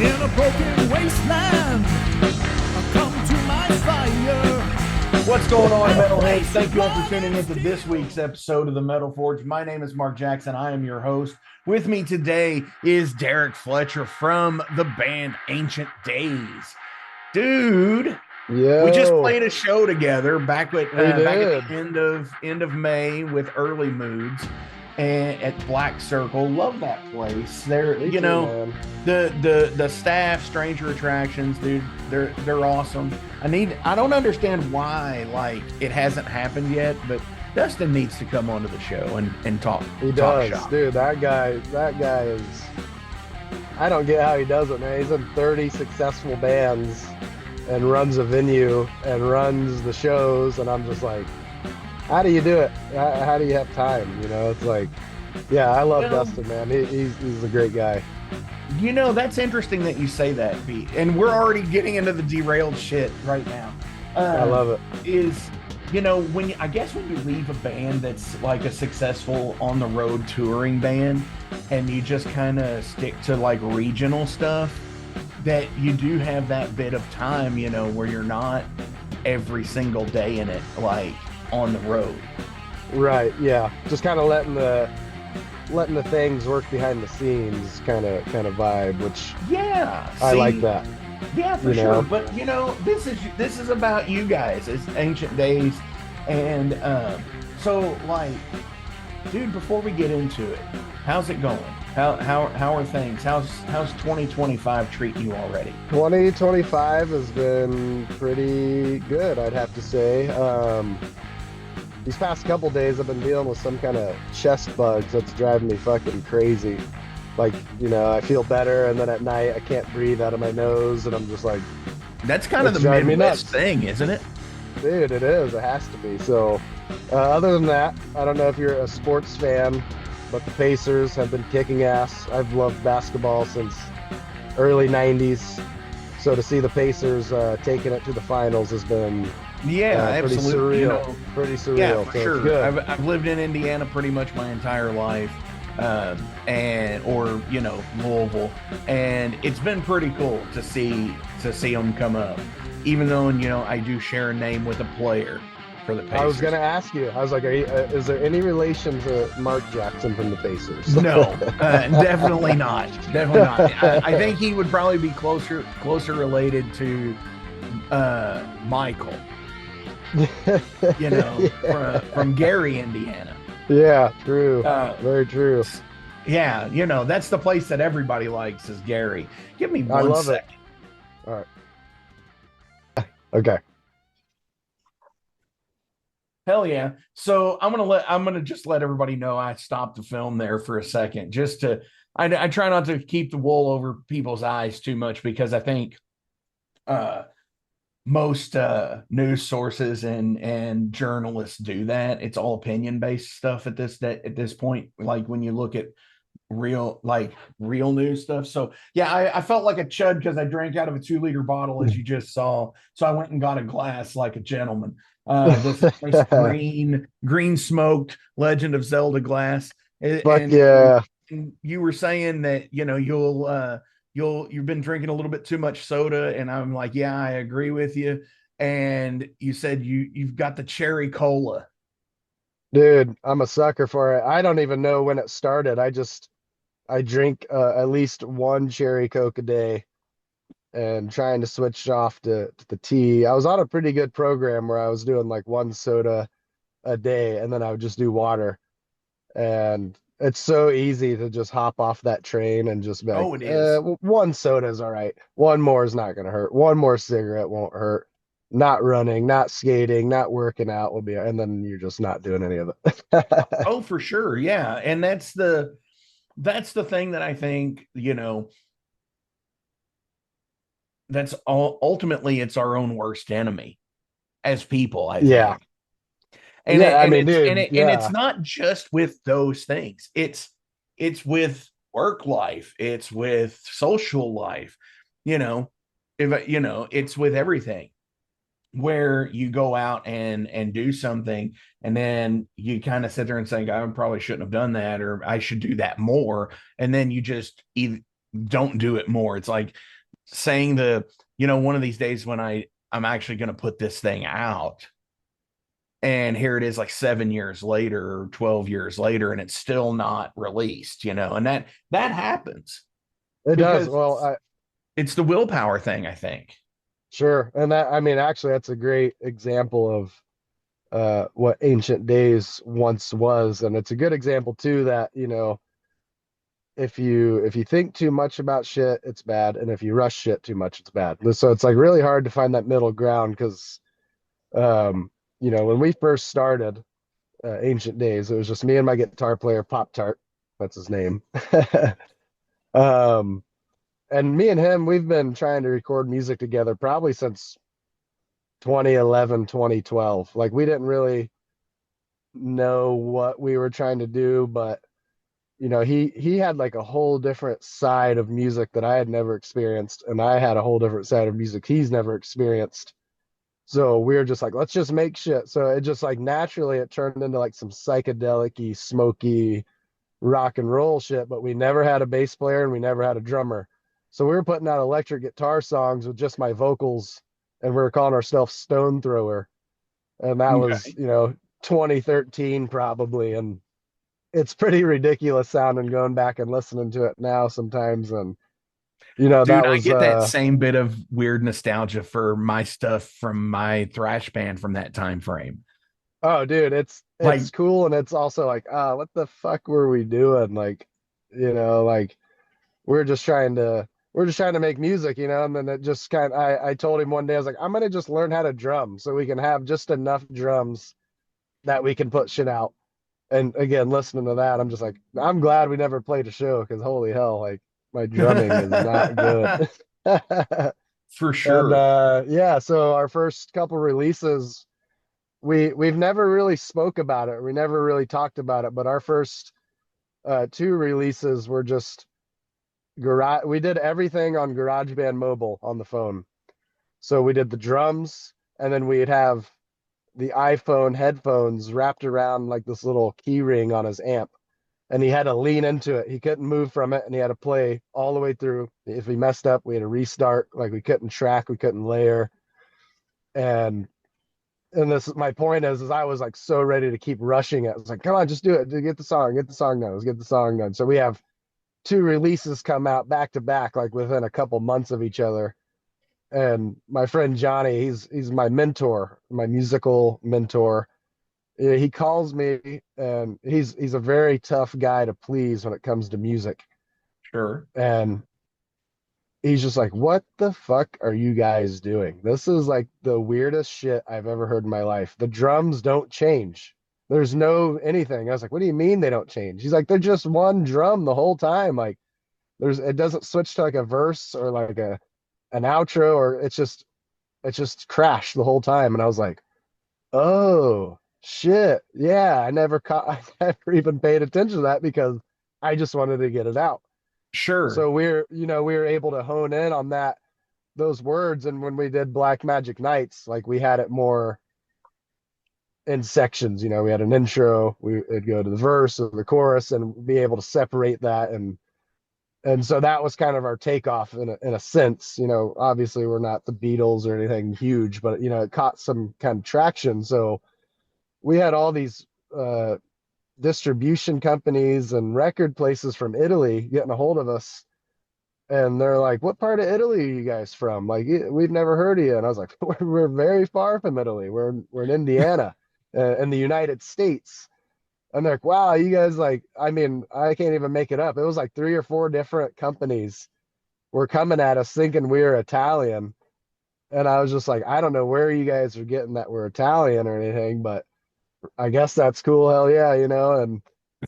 In a broken wasteland, come to my fire. What's going on, Metalheads? Thank you all for tuning into this week's episode of the Metal Forge. My name is Mark Jackson. I am your host. With me today is Derek Fletcher from the band Ancient Days. Dude, we just Yo, played a show together back at we back did. at the end of May with Early Moods and at Black Circle. Love that place. They're Me too, man. the staff, Stranger Attractions, dude, they're awesome. I don't understand why like it hasn't happened yet, but Dustin needs to come onto the show and talk. He talk does, shop. dude. That guy is. I don't get how he does it, man. He's in 30 successful bands and runs a venue and runs the shows, and I'm just like, how do you do it? How do you have time? You know, it's like, yeah, I love Dustin, man. He's a great guy. You know, that's interesting that you say that, Pete. And we're already getting into the derailed shit right now. I love it. Is, you know, I guess when you leave a band that's like a successful on the road touring band and you just kind of stick to like regional stuff, that you do have that bit of time, you know, where you're not every single day in it, like on the road. Right, yeah. Just kind of letting the things work behind the scenes kind of vibe, which Yeah. I like that. Yeah, for You sure. know? But you know, this is about you guys. It's Ancient Days, and so like, dude, before we get into it, how's it going? How are things? How's 2025 treating you already? 2025 has been pretty good, I'd have to say. These past couple days I've been dealing with some kind of chest bugs that's driving me fucking crazy. Like, you know, I feel better, and then at night I can't breathe out of my nose, and I'm just like, That's kind of it's the driving me Midwest nuts. thing, isn't it? Dude, it is. It has to be. So, other than that, I don't know if you're a sports fan, but the Pacers have been kicking ass. I've loved basketball since early 90s. So to see the Pacers taking it to the finals has been Yeah, pretty absolutely. surreal. You know, Pretty surreal. yeah, So for it's sure. good. I've lived in Indiana pretty much my entire life, or you know, Louisville, and it's been pretty cool to see them come up. Even though, you know, I do share a name with a player for the Pacers. I was gonna ask you. I was like, is there any relation to Mark Jackson from the Pacers? No, definitely not. Definitely not. I think he would probably be closer related to Michael. You know, Yeah. from Gary, Indiana. Yeah, true. Uh, Very true. Yeah, you know, that's the place that everybody likes is Gary. Give me I one love it. second. All right. Okay. Hell yeah. So I'm gonna just let everybody know I stopped the film there for a second. I try not to keep the wool over people's eyes too much, because I think most news sources and journalists do that. It's all opinion based stuff at this point. Like when you look at real news stuff. So yeah, I felt like a chud because I drank out of a 2-liter bottle, as you just saw. So I went and got a glass like a gentleman. This nice green smoked Legend of Zelda glass. Fuck And yeah. you were saying that, you know, you've been drinking a little bit too much soda, and I'm like, yeah, I agree with you. And you said you've got the cherry cola. Dude, I'm a sucker for it. I don't even know when it started. I drink at least one cherry Coke a day and trying to switch off to the tea. I was on a pretty good program where I was doing like one soda a day, and then I would just do water. And it's so easy to just hop off that train and just be like, Oh, it is. one soda is all right. One more is not going to hurt. One more cigarette won't hurt. Not running, not skating, not working out will be, and then you're just not doing any of it. Oh, for sure. Yeah. And that's the thing that I think, you know, that's all ultimately it's our own worst enemy as people, I Yeah. think. And Yeah, I mean, it's dude, it's yeah. not just with those things. It's with work life, it's with social life, you know, it's with everything, where you go out and do something, and then you kind of sit there and think, I probably shouldn't have done that, or I should do that more, and then you just don't do it more. It's like saying one of these days when I'm actually going to put this thing out, and here it is like 7 years later or 12 years later, and it's still not released, and that happens It does. because Well, it's the willpower thing, I think. sure. And that, I mean, actually, that's a great example of what ancient days once was. And it's a good example too that, if you think too much about shit, it's bad. And if you rush shit too much, it's bad. So it's like really hard to find that middle ground because when we first started ancient days, it was just me and my guitar player, Pop Tart. That's his name. um, and me and him, we've been trying to record music together probably since 2011, 2012. Like we didn't really know what we were trying to do, but he had like a whole different side of music that I had never experienced, and I had a whole different side of music he's never experienced. So we were just like, let's just make shit. So it just like naturally it turned into like some psychedelic-y, smoky rock and roll shit, but we never had a bass player and we never had a drummer. So we were putting out electric guitar songs with just my vocals, and we were calling ourselves Stone Thrower. And that was, Okay. 2013 probably. And it's pretty ridiculous sounding going back and listening to it now sometimes. And, Dude, that I was, get that same bit of weird nostalgia for my stuff from my thrash band from that time frame. oh, dude, it's Like, cool. And it's also like, what the fuck were we doing? Like, like we're just trying to, we're just trying to make music, and then it just I told him one day, I was like, I'm going to just learn how to drum so we can have just enough drums that we can put shit out. And again, listening to that, I'm just like, I'm glad we never played a show because holy hell, like my drumming is not good. for And sure. yeah, so our first couple releases, we've never really spoke about it. We never really talked about it, but our first two releases were just garage. We did everything on GarageBand Mobile on the phone. So we did the drums, and then we'd have the iPhone headphones wrapped around like this little key ring on his amp, and he had to lean into it. He couldn't move from it, and he had to play all the way through. If he messed up, we had to restart. Like we couldn't track, we couldn't layer. And this, my point is I was like so ready to keep rushing it. I was like, come on, just do it. Get the song done. Let's get the song done. So we have two releases come out back to back, like within a couple months of each other. And my friend Johnny, he's my mentor, my musical mentor. He calls me, and he's a very tough guy to please when it comes to music. Sure. And he's just like, "What the fuck are you guys doing? This is like the weirdest shit I've ever heard in my life. The drums don't change. There's no anything." I was like, "What do you mean they don't change?" He's like, "They're just one drum the whole time. Like it doesn't switch to like a verse or like an outro, or it's just crashed the whole time." And I was like, "Oh shit. Yeah, I never caught I never even paid attention to that because I just wanted to get it out." Sure. So we were able to hone in on those words. And when we did Black Magic Nights, like we had it more in sections. We had an intro, we'd go to the verse or the chorus and be able to separate that. And so that was kind of our takeoff in a sense. Obviously we're not the Beatles or anything huge, but it caught some kind of traction. So we had all these distribution companies and record places from Italy getting a hold of us. And they're like, "What part of Italy are you guys from? Like, we've never heard of you." And I was like, "We're very far from Italy. We're in Indiana, in the United States." And they're like, "Wow, you guys like, I mean, I can't even make it up. It was like three or four different companies were coming at us thinking we were Italian." And I was just like, "I don't know where you guys are getting that we're Italian or anything, but I guess that's cool. Hell yeah, And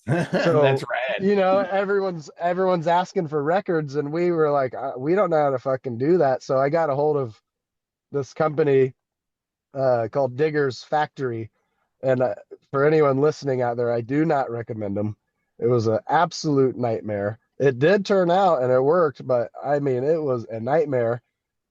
That's so, rad. everyone's asking for records, and we were like, we don't know how to fucking do that." So I got a hold of this company called Digger's Factory, and for anyone listening out there, I do not recommend them. It was an absolute nightmare. It did turn out, and it worked, but I mean, it was a nightmare.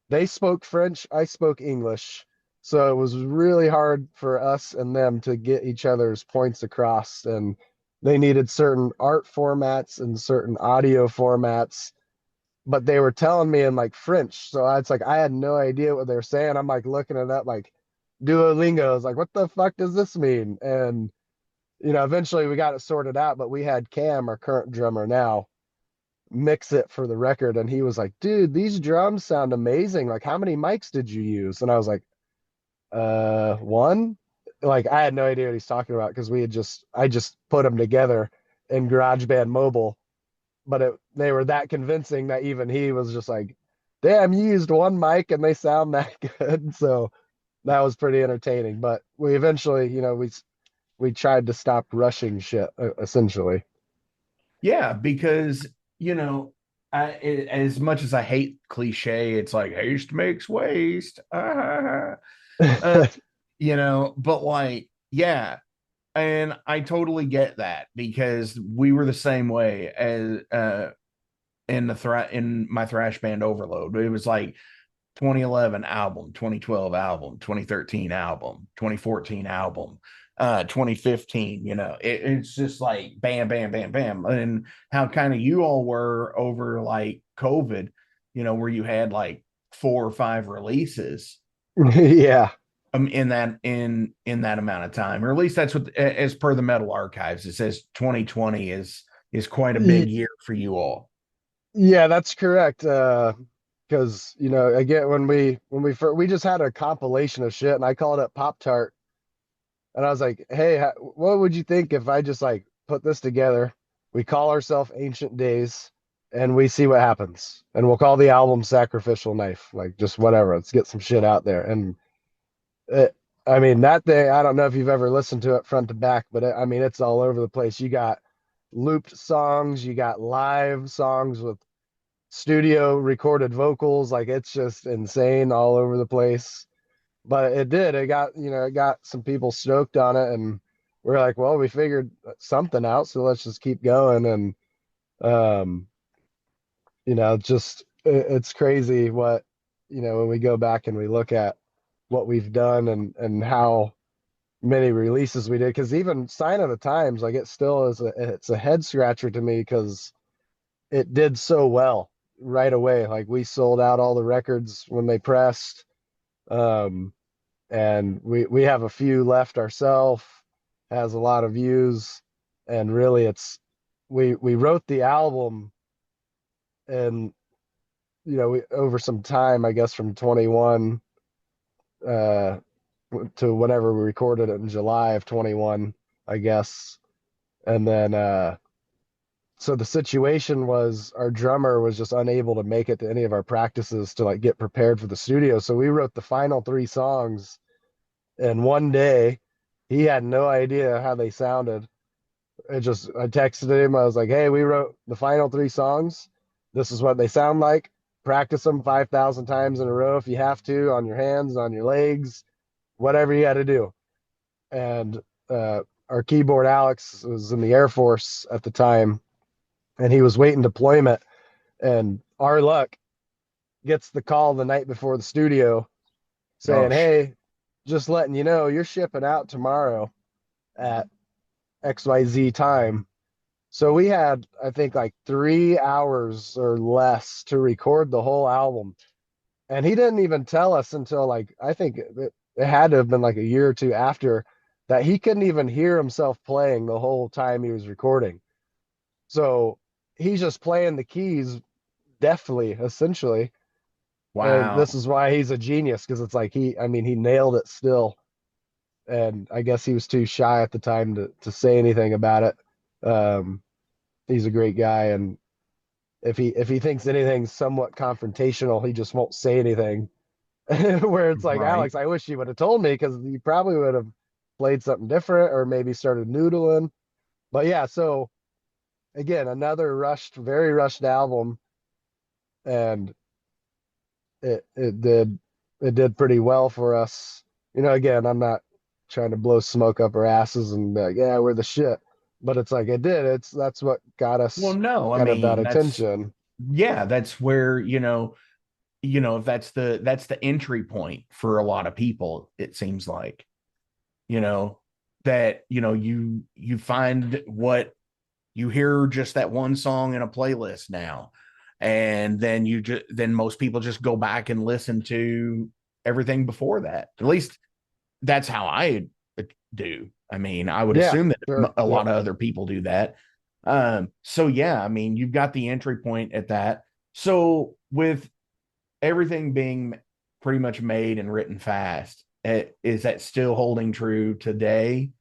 They spoke French, I spoke English. So it was really hard for us and them to get each other's points across. And they needed certain art formats and certain audio formats. but they were telling me in like French. So it's like I had no idea what they were saying. I'm like looking it up like Duolingo. I was like, what the fuck does this mean? And eventually we got it sorted out, but we had Cam, our current drummer now, mix it for the record, and he was like, dude, these drums sound amazing. Like, how many mics did you use? And I was like, one. Like, I had no idea what he's talking about because I just put them together in GarageBand Mobile, but they were that convincing that even he was just like, damn, you used one mic and they sound that good. So that was pretty entertaining. But we eventually, we tried to stop rushing shit, essentially. Yeah, because as much as I hate cliche, it's like haste makes waste. Uh, but like, yeah, and I totally get that because we were the same way as in my thrash band Overload. It was like 2011 album, 2012 album, 2013 album, 2014 album, 2015, it's just like bam, bam, bam, bam. And how kind of you all were over like COVID, where you had like 4 or 5 releases Yeah. in that amount of time, or at least that's what, as per the Metal Archives, it says 2020 is quite a big year for you all. Yeah, that's correct. Because again, we just had a compilation of shit, and I called it Pop Tart, and I was like, hey, what would you think if I just like put this together? We call ourselves Ancient Days, and we see what happens, and we'll call the album Sacrificial Knife, like just whatever. Let's get some shit out there, and it, I mean that thing. I don't know if you've ever listened to it front to back, but I mean it's all over the place. You got looped songs, you got live songs with studio recorded vocals. Like it's just insane all over the place. But it got some people stoked on it, and we're like, well, we figured something out, so let's just keep going. And um just it's crazy what when we go back and we look at what we've done and how many releases we did, because even Sign of the Times, like it still it's a head scratcher to me because it did so well right away. Like we sold out all the records when they pressed. Um, and we have a few left ourselves, has a lot of views, and really we wrote the album and we over some time, I guess from 21 uh to whenever we recorded it in July of 21, I guess. And then so the situation was our drummer was just unable to make it to any of our practices to like get prepared for the studio. So we wrote the final 3 songs in one day. He had no idea how they sounded. I texted him. I was like, hey, we wrote the final 3 songs. This is what they sound like. Practice them 5,000 times in a row if you have to, on your hands, on your legs, whatever you got to do. And our keyboard, Alex, was in the Air Force at the time, and he was waiting deployment. And our luck gets the call the night before the studio Oh saying, hey, just letting you know, you're shipping out tomorrow at XYZ time. So we had, I think, like 3 hours or less to record the whole album. And he didn't even tell us until like, I think it had to have been like a year or two after that he couldn't even hear himself playing the whole time he was recording. So he's just playing the keys deftly, essentially. And wow. this is why he's a genius, because it's like I mean, he nailed it still. And I guess he was too shy at the time to say anything about it. Um, he's a great guy, and if he thinks anything's somewhat confrontational, he just won't say anything. Where it's like, Right. Alex, I wish you would have told me because you probably would have played something different or maybe started noodling. But yeah, so again, another very rushed album, and it did pretty well for us. Again, I'm not trying to blow smoke up our asses and be like, yeah, we're the shit. But it's like it did. That's what got Well, us no, I kind of that mean, that's, attention. yeah, that's where, that's the entry point for a lot of people, it seems like, you know, that, you find what you hear, just that one song in a playlist now. and then then most people just go back and listen to everything before that. At least that's how I do. I mean, I would Yeah, assume that sure. a Yep. lot of other people do that. So yeah, I mean, you've got the entry point at that. So with everything being pretty much made and written fast, is that still holding true today?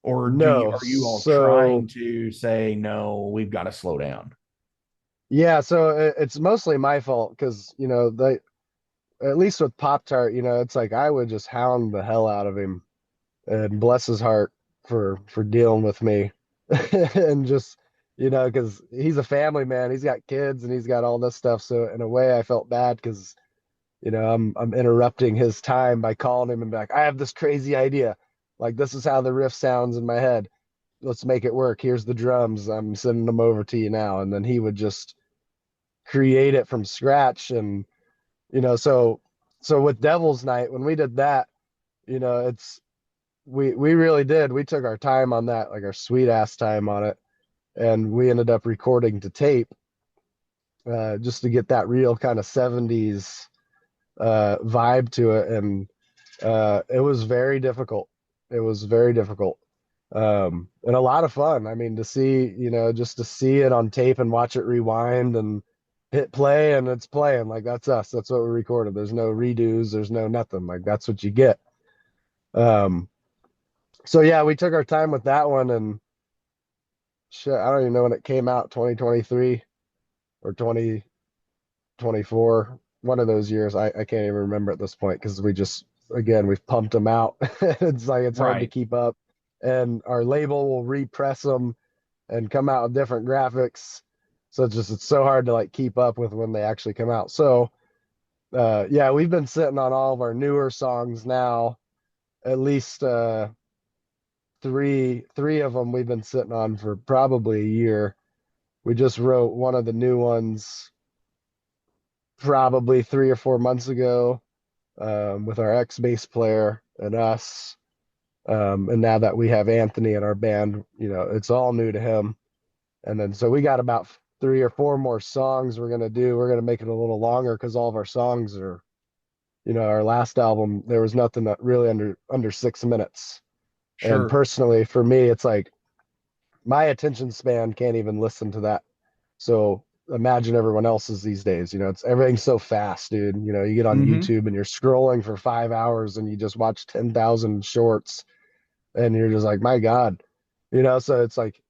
Or No. are you all So trying to say no, we've got to slow down? yeah, so it's mostly my fault because they at least with Pop Tart, it's like I would just hound the hell out of him and bless his heart for dealing with me and just because he's a family man, he's got kids and he's got all this stuff. So in a way, I felt bad because I'm interrupting his time by calling him and be like, I have this crazy idea. Like this is how the riff sounds in my head. Let's make it work. Here's the drums. I'm sending them over to you now. And then he would just create it from scratch. And so with Devil's Night, when we did that, it's we really did. We took our time on that, like our sweet ass time on it, and we ended up recording to tape just to get that real kind of 70s vibe to it. And it was very difficult. It was very difficult. And a lot of fun. I mean, to see, just to see it on tape and watch it rewind and hit play and it's playing. Like that's us. That's what we recorded. There's no redos, there's no nothing. Like that's what you get. Um, so yeah, we took our time with that one. And shit, I don't even know when it came out, 2023 or 2024, one of those years. I can't even remember at this point because we just, again, we've pumped them out. It's like it's hard to Right. keep up. And our label will repress them and come out with different graphics. So it's so hard to like keep up with when they actually come out. So yeah, we've been sitting on all of our newer songs now, at least three of them we've been sitting on for probably a year. We just wrote one of the new ones probably 3 or 4 months ago with our ex bass player and us. And now that we have Anthony in our band, it's all new to him. And then so we got about 3 or 4 more songs we're gonna do. We're gonna make it a little longer because all of our songs are, our last album, there was nothing that really under 6 minutes. And Sure. personally, for me, it's like my attention span can't even listen to that. So imagine everyone else's these days. It's everything's so fast, dude. You get on Mm-hmm. YouTube and you're scrolling for 5 hours and you just watch 10,000 shorts and you're just like, my God. So it's like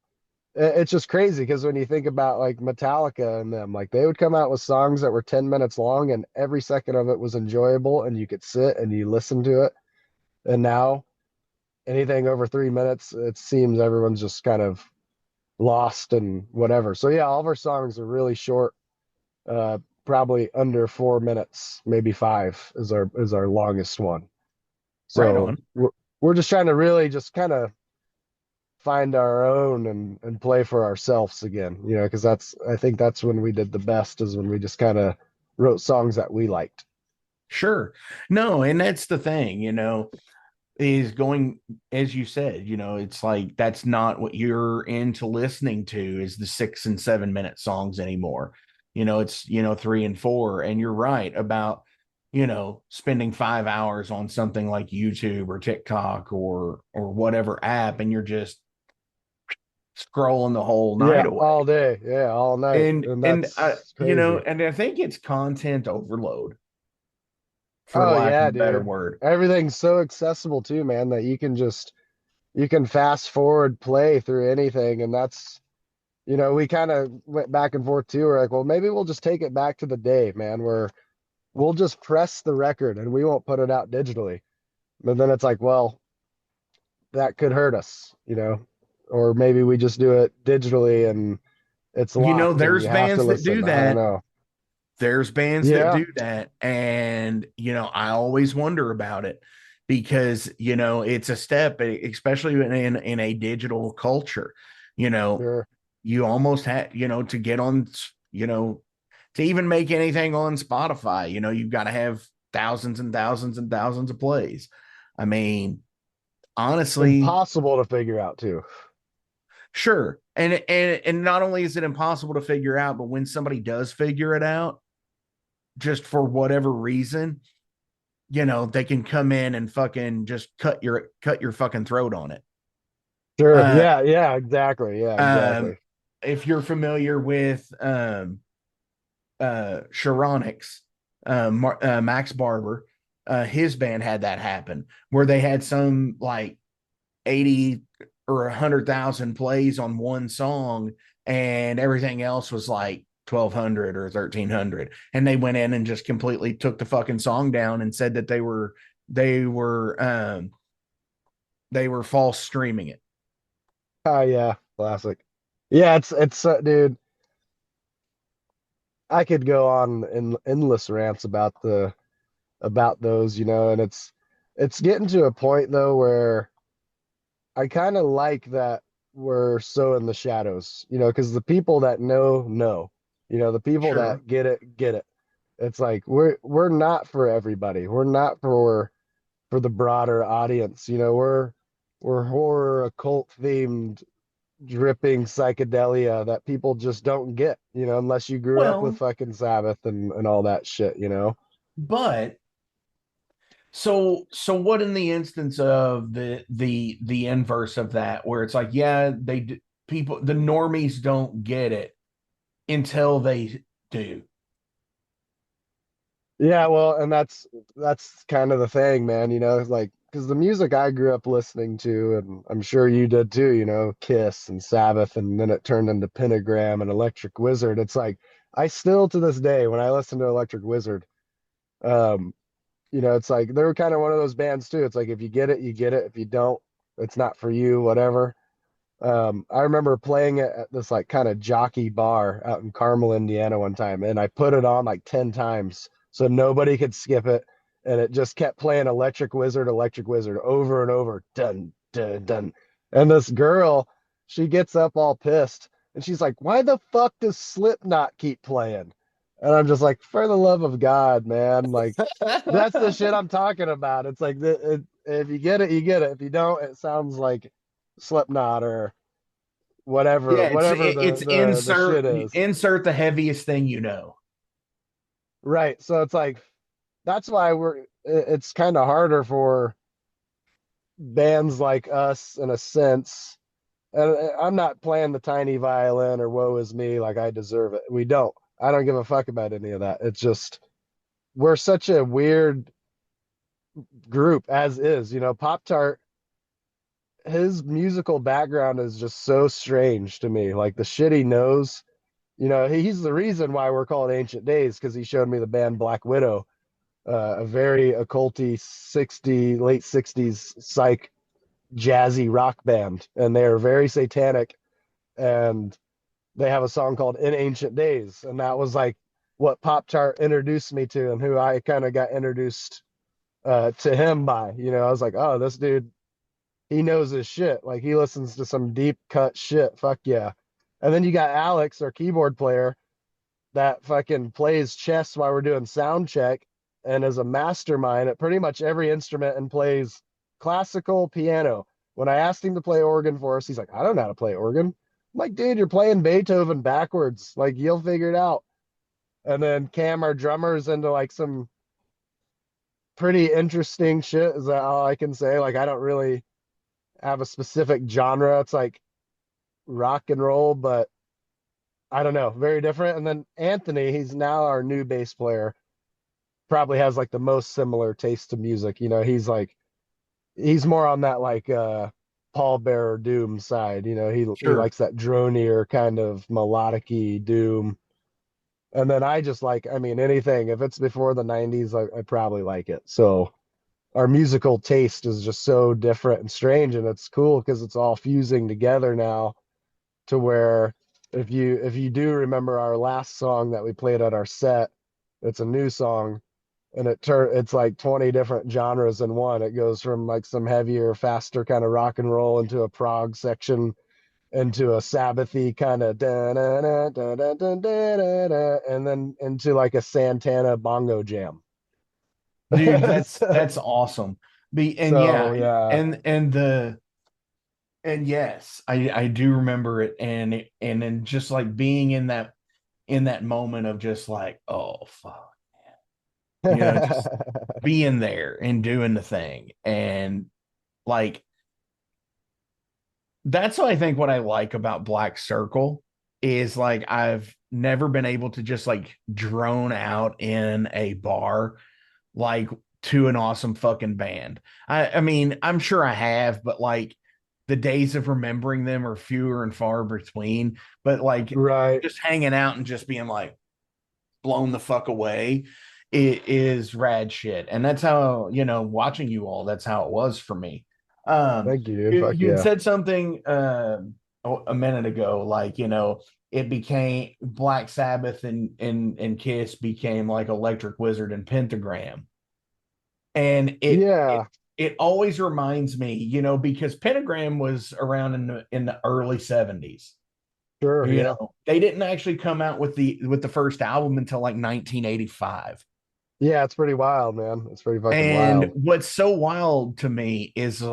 it's just crazy because when you think about like Metallica and them, like they would come out with songs that were 10 minutes long and every second of it was enjoyable and you could sit and you listen to it. And now anything over 3 minutes, it seems everyone's just kind of lost and whatever. So yeah, all of our songs are really short, uh, probably under 4 minutes, maybe five is our longest one. Right So on. we're just trying to really just kind of find our own and play for ourselves again, because I think that's when we did the best is when we just kind of wrote songs that we liked. Sure. No, and that's the thing, is going, as you said, it's like that's not what you're into listening to is the 6 and 7 minute songs anymore. It's 3 and 4. And you're right about, spending 5 hours on something like YouTube or TikTok or whatever app, and you're just scrolling the whole Yeah, night away. all day. Yeah, all night. And And that's crazy. and I think it's content overload, for Oh lack of yeah, a better dude. word. Everything's so accessible too, man, that you can fast forward play through anything. And that's, we kind of went back and forth too. We're like, well, maybe we'll just take it back to the day, man, where we'll just press the record and we won't put it out digitally. But then it's like, well, that could hurt us, or maybe we just do it digitally and it's locked and There's you have to bands that do listen. I don't that. know. There's bands that Yeah, do that. And, I always wonder about it because, it's a step, especially in a digital culture. You know, sure. you almost have, to get on, to even make anything on Spotify, you've got to have thousands and thousands and thousands of plays. I mean, honestly, Impossible to figure out too. sure. And not only is it impossible to figure out, but when somebody does figure it out, just for whatever reason, they can come in and fucking just cut your fucking throat on it. Sure. Uh, Yeah. Yeah. Exactly. Yeah. um, Exactly. if you're familiar with Sharonix, Max Barber, his band had that happen where they had some like 80 or 100,000 plays on one song, and everything else was like 1,200 or 1,300, and they went in and just completely took the fucking song down and said that they were they were false streaming it. Oh yeah. Classic. Yeah. Dude, I could go on in endless rants about those, and it's getting to a point though where I kind of like that we're so in the shadows, because the people that know, the people Sure. that get it. It's like we're not for everybody. We're not for the broader audience. We're horror occult themed dripping psychedelia that people just don't get, unless you grew up with Well, fucking Sabbath and all that shit. but so what in the instance of the inverse of that, where it's like, yeah, people, the normies don't get it until they do. Yeah, well, and that's kind of the thing, man, like because the music I grew up listening to, and I'm sure you did too, Kiss and Sabbath, and then it turned into Pentagram and Electric Wizard. It's like I still to this day when I listen to Electric Wizard, um, it's like they're kind of one of those bands too. It's like if you get it, you get it. If you don't, it's not for you, whatever. I remember playing it at this like kind of jockey bar out in Carmel, Indiana one time, and I put it on like 10 times so nobody could skip it. And it just kept playing Electric Wizard over and over. Dun, dun, dun. And this girl, she gets up all pissed and she's like, why the fuck does Slipknot keep playing? And I'm just like, for the love of God, man. Like, that's the shit I'm talking about. It's like, if you get it, you get it. If you don't, it sounds like Slipknot or whatever, Yeah, whatever it's the shit is. insert the heaviest thing you know. Right. So it's like that's why it's kind of harder for bands like us in a sense. And I'm not playing the tiny violin or woe is me like I deserve it. We don't. I don't give a fuck about any of that. It's just we're such a weird group as is. Pop Tart, his musical background is just so strange to me. Like the shit he knows. He's the reason why we're called Ancient Days because he showed me the band Black Widow, a very occulty late 60s psych jazzy rock band, and they are very satanic. And they have a song called In Ancient Days, and that was like what Pop Tart introduced me to, and who I kind of got introduced to him by. I was like, oh, this dude, he knows his shit. Like he listens to some deep cut shit. Fuck yeah. And then you got Alex, our keyboard player, that fucking plays chess while we're doing sound check and is a mastermind at pretty much every instrument and plays classical piano. When I asked him to play organ for us, he's like, I don't know how to play organ. I'm like, dude, you're playing Beethoven backwards. Like, you'll figure it out. And then Cam, our drummer, is into like some pretty interesting shit. Is that all I can say? Like, I don't really have a specific genre. It's like rock and roll, but I don't know, very different. And then Anthony, he's now our new bass player, probably has like the most similar taste to music. He's more on that like Paul Bearer Doom side. He Sure. likes that dronier kind of melodic-y doom. And then I just like, I mean, anything if it's before the 90s, I probably like it. So our musical taste is just so different and strange, and it's cool because it's all fusing together now to where if you do remember our last song that we played at our set, it's a new song and it's like 20 different genres in one. It goes from like some heavier, faster kind of rock and roll into a prog section into a Sabbathy kind of and then into like a Santana bongo jam. Dude, that's so, awesome. And yeah, so yeah. and And yes, I do remember it, and then just like being in that moment of just like, oh fuck, just being there and doing the thing. And like that's what I think what I like about Black Circle is like I've never been able to just like drone out in a bar like to an awesome fucking band. I mean, I'm sure I have, but like the days of remembering them are fewer and far between. But like Right. just hanging out and just being like blown the fuck away, it is rad shit. And that's how, watching you all, that's how it was for me. Thank you, dude. Fuck You had yeah. said something a minute ago, like, it became Black Sabbath and Kiss became like Electric Wizard and Pentagram. And Yeah, it always reminds me, because Pentagram was around in the early 70s. sure. Yeah. They didn't actually come out with the first album until like 1985. Yeah, it's pretty wild, man. It's pretty fucking And wild. what's so wild to me is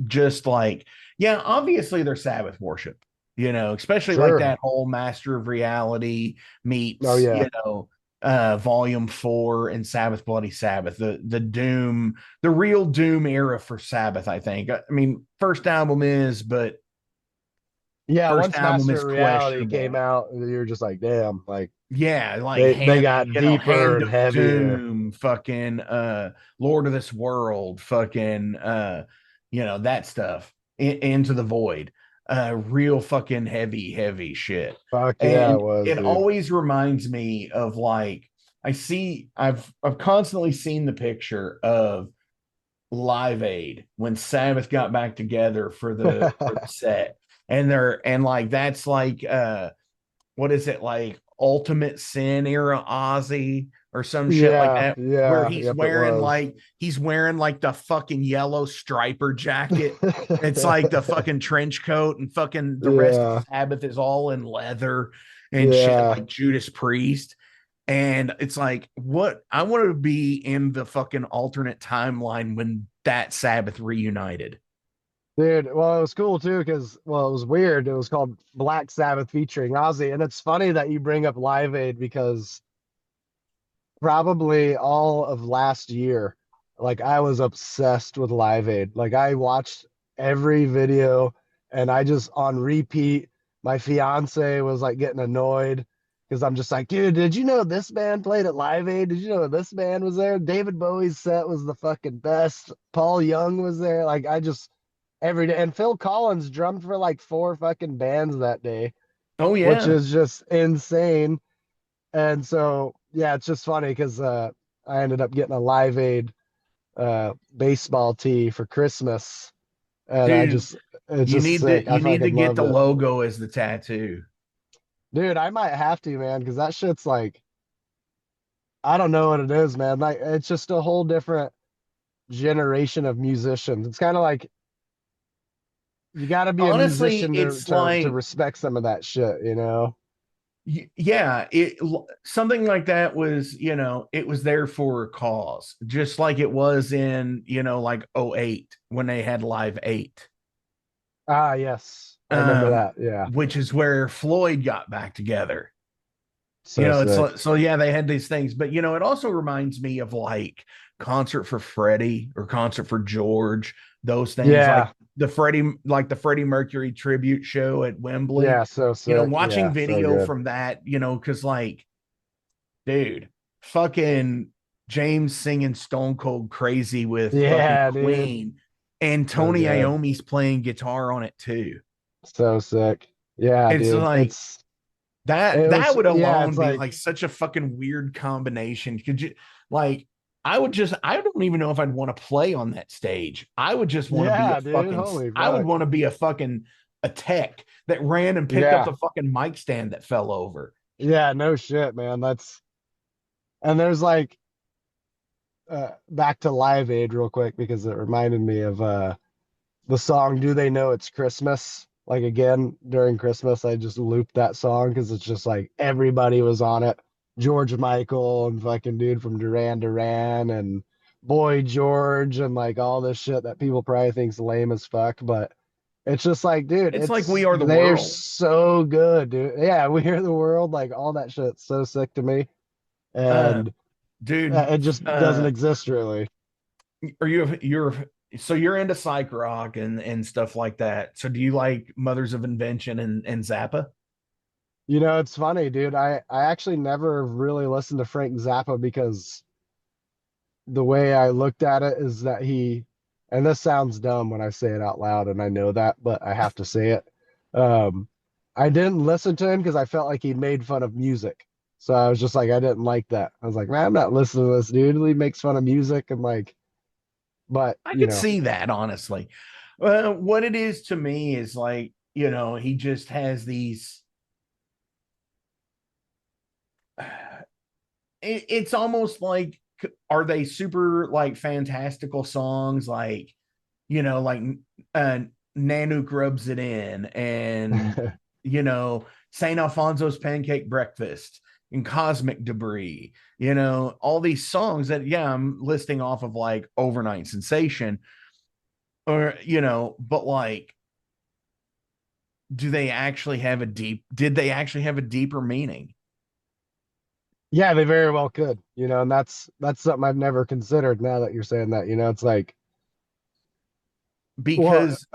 just like, yeah, obviously they're Sabbath worship, especially like Sure. that whole Master of Reality Oh meets, yeah. Volume 4 and Sabbath Bloody Sabbath, the Doom, the real Doom era for Sabbath, I think. I mean, first album is, but Yeah, first once album Master is of Reality came questionable. out, you're just like, damn, like Yeah, like they got deeper Hand and of heavier. Doom, fucking Lord of this World, fucking that stuff. Into the Void. Real fucking heavy shit. Fuck yeah, it And was, it dude. always reminds me of like I've constantly seen the picture of Live Aid when Sabbath got back together for the set. And like that's like what is it, like Ultimate Sin era Ozzy or some shit like Yeah, that, where yeah, yep, it was. he's wearing like the fucking yellow striper jacket. It's like the fucking trench coat, and fucking the rest of Yeah, Sabbath is all in leather and shit yeah. like Judas Priest. And it's like, what I want to be in the fucking alternate timeline when that Sabbath reunited. Dude, well, it was cool too because, well, it was weird. It was called Black Sabbath featuring Ozzy, and it's funny that you bring up Live Aid because probably all of last year, like I was obsessed with Live Aid. Like I watched every video and I just on repeat. My fiance was like getting annoyed because I'm just like, dude, did you know this band played at Live Aid? Did you know this band was there? David Bowie's set was the fucking best. Paul Young was there. Like I just every day. And Phil Collins drummed for like four fucking bands that day, Oh which yeah. is just insane. And so, yeah, it's just funny because I ended up getting a Live Aid baseball tee for Christmas, and Dude, it's just sick. I you need to fucking get loved the it, logo as the tattoo. dude. I might have to, man, because that shit's like, I don't know what it is, man. Like, it's just a whole different generation of musicians. It's kind of like you got to be a Honestly, musician it's to like, respect some of that shit, you know? yeah, something like that was, it was there for a cause, just like it was in, like '08 when they had Live 8. Ah, yes, I remember Um, that. Yeah, which is where Floyd got back together. so sick. So yeah, they had these things, but it also reminds me of like Concert for Freddie or Concert for George, those things like Yeah, the Freddie Mercury tribute show at Wembley. yeah, so sick. Watching Yeah, so video good. from that, because like, dude, fucking James singing Stone Cold Crazy with fucking Yeah, dude. Queen, and So Tony good. Iommi's playing guitar on it too. So sick. Yeah, It's dude. like It that was, would yeah, alone it's be like, like such a fucking weird combination. Could you like I don't even know if I'd want to play on that stage. I would just want to be yeah, dude. Holy I would fuck. want to be a fucking a tech that ran and picked up Yeah. the fucking mic stand that fell over. Yeah, no shit, man. And there's like, back to Live Aid real quick because it reminded me of, the song Do They Know It's Christmas? Like, again, during Christmas, I just looped that song because it's just like everybody was on it. George Michael and fucking dude from Duran Duran and Boy George and like all this shit that people probably think's lame as fuck. But It's just like, dude, It's like We it's Are the they're World. so good, dude. Yeah, We Hear the World, like all that shit's so sick to me. Uh, And dude, it just doesn't exist really. are you're so you're into psych rock and stuff like that. So do you like Mothers of Invention and Zappa? You know, it's funny, dude. I actually never really listened to Frank Zappa because the way I looked at it is that and this sounds dumb when I say it out loud, and I know that, but I have to say it. Um, I didn't listen to him because I felt like he made fun of music. So I was just like, I didn't like that. I was like, man, I'm not listening to this dude. He makes fun of music and like, but I could see that, honestly. What it is to me is like, he just has these. It's almost like, are they super like fantastical songs, like, like uh, Nanook rubs it in, and Saint Alfonso's Pancake Breakfast and Cosmic Debris, all these songs that, yeah, I'm listing off of like Overnight Sensation, or but like, did they actually have a deeper meaning? yeah, they very well could, and that's something I've never considered now that you're saying that, it's like, well, Because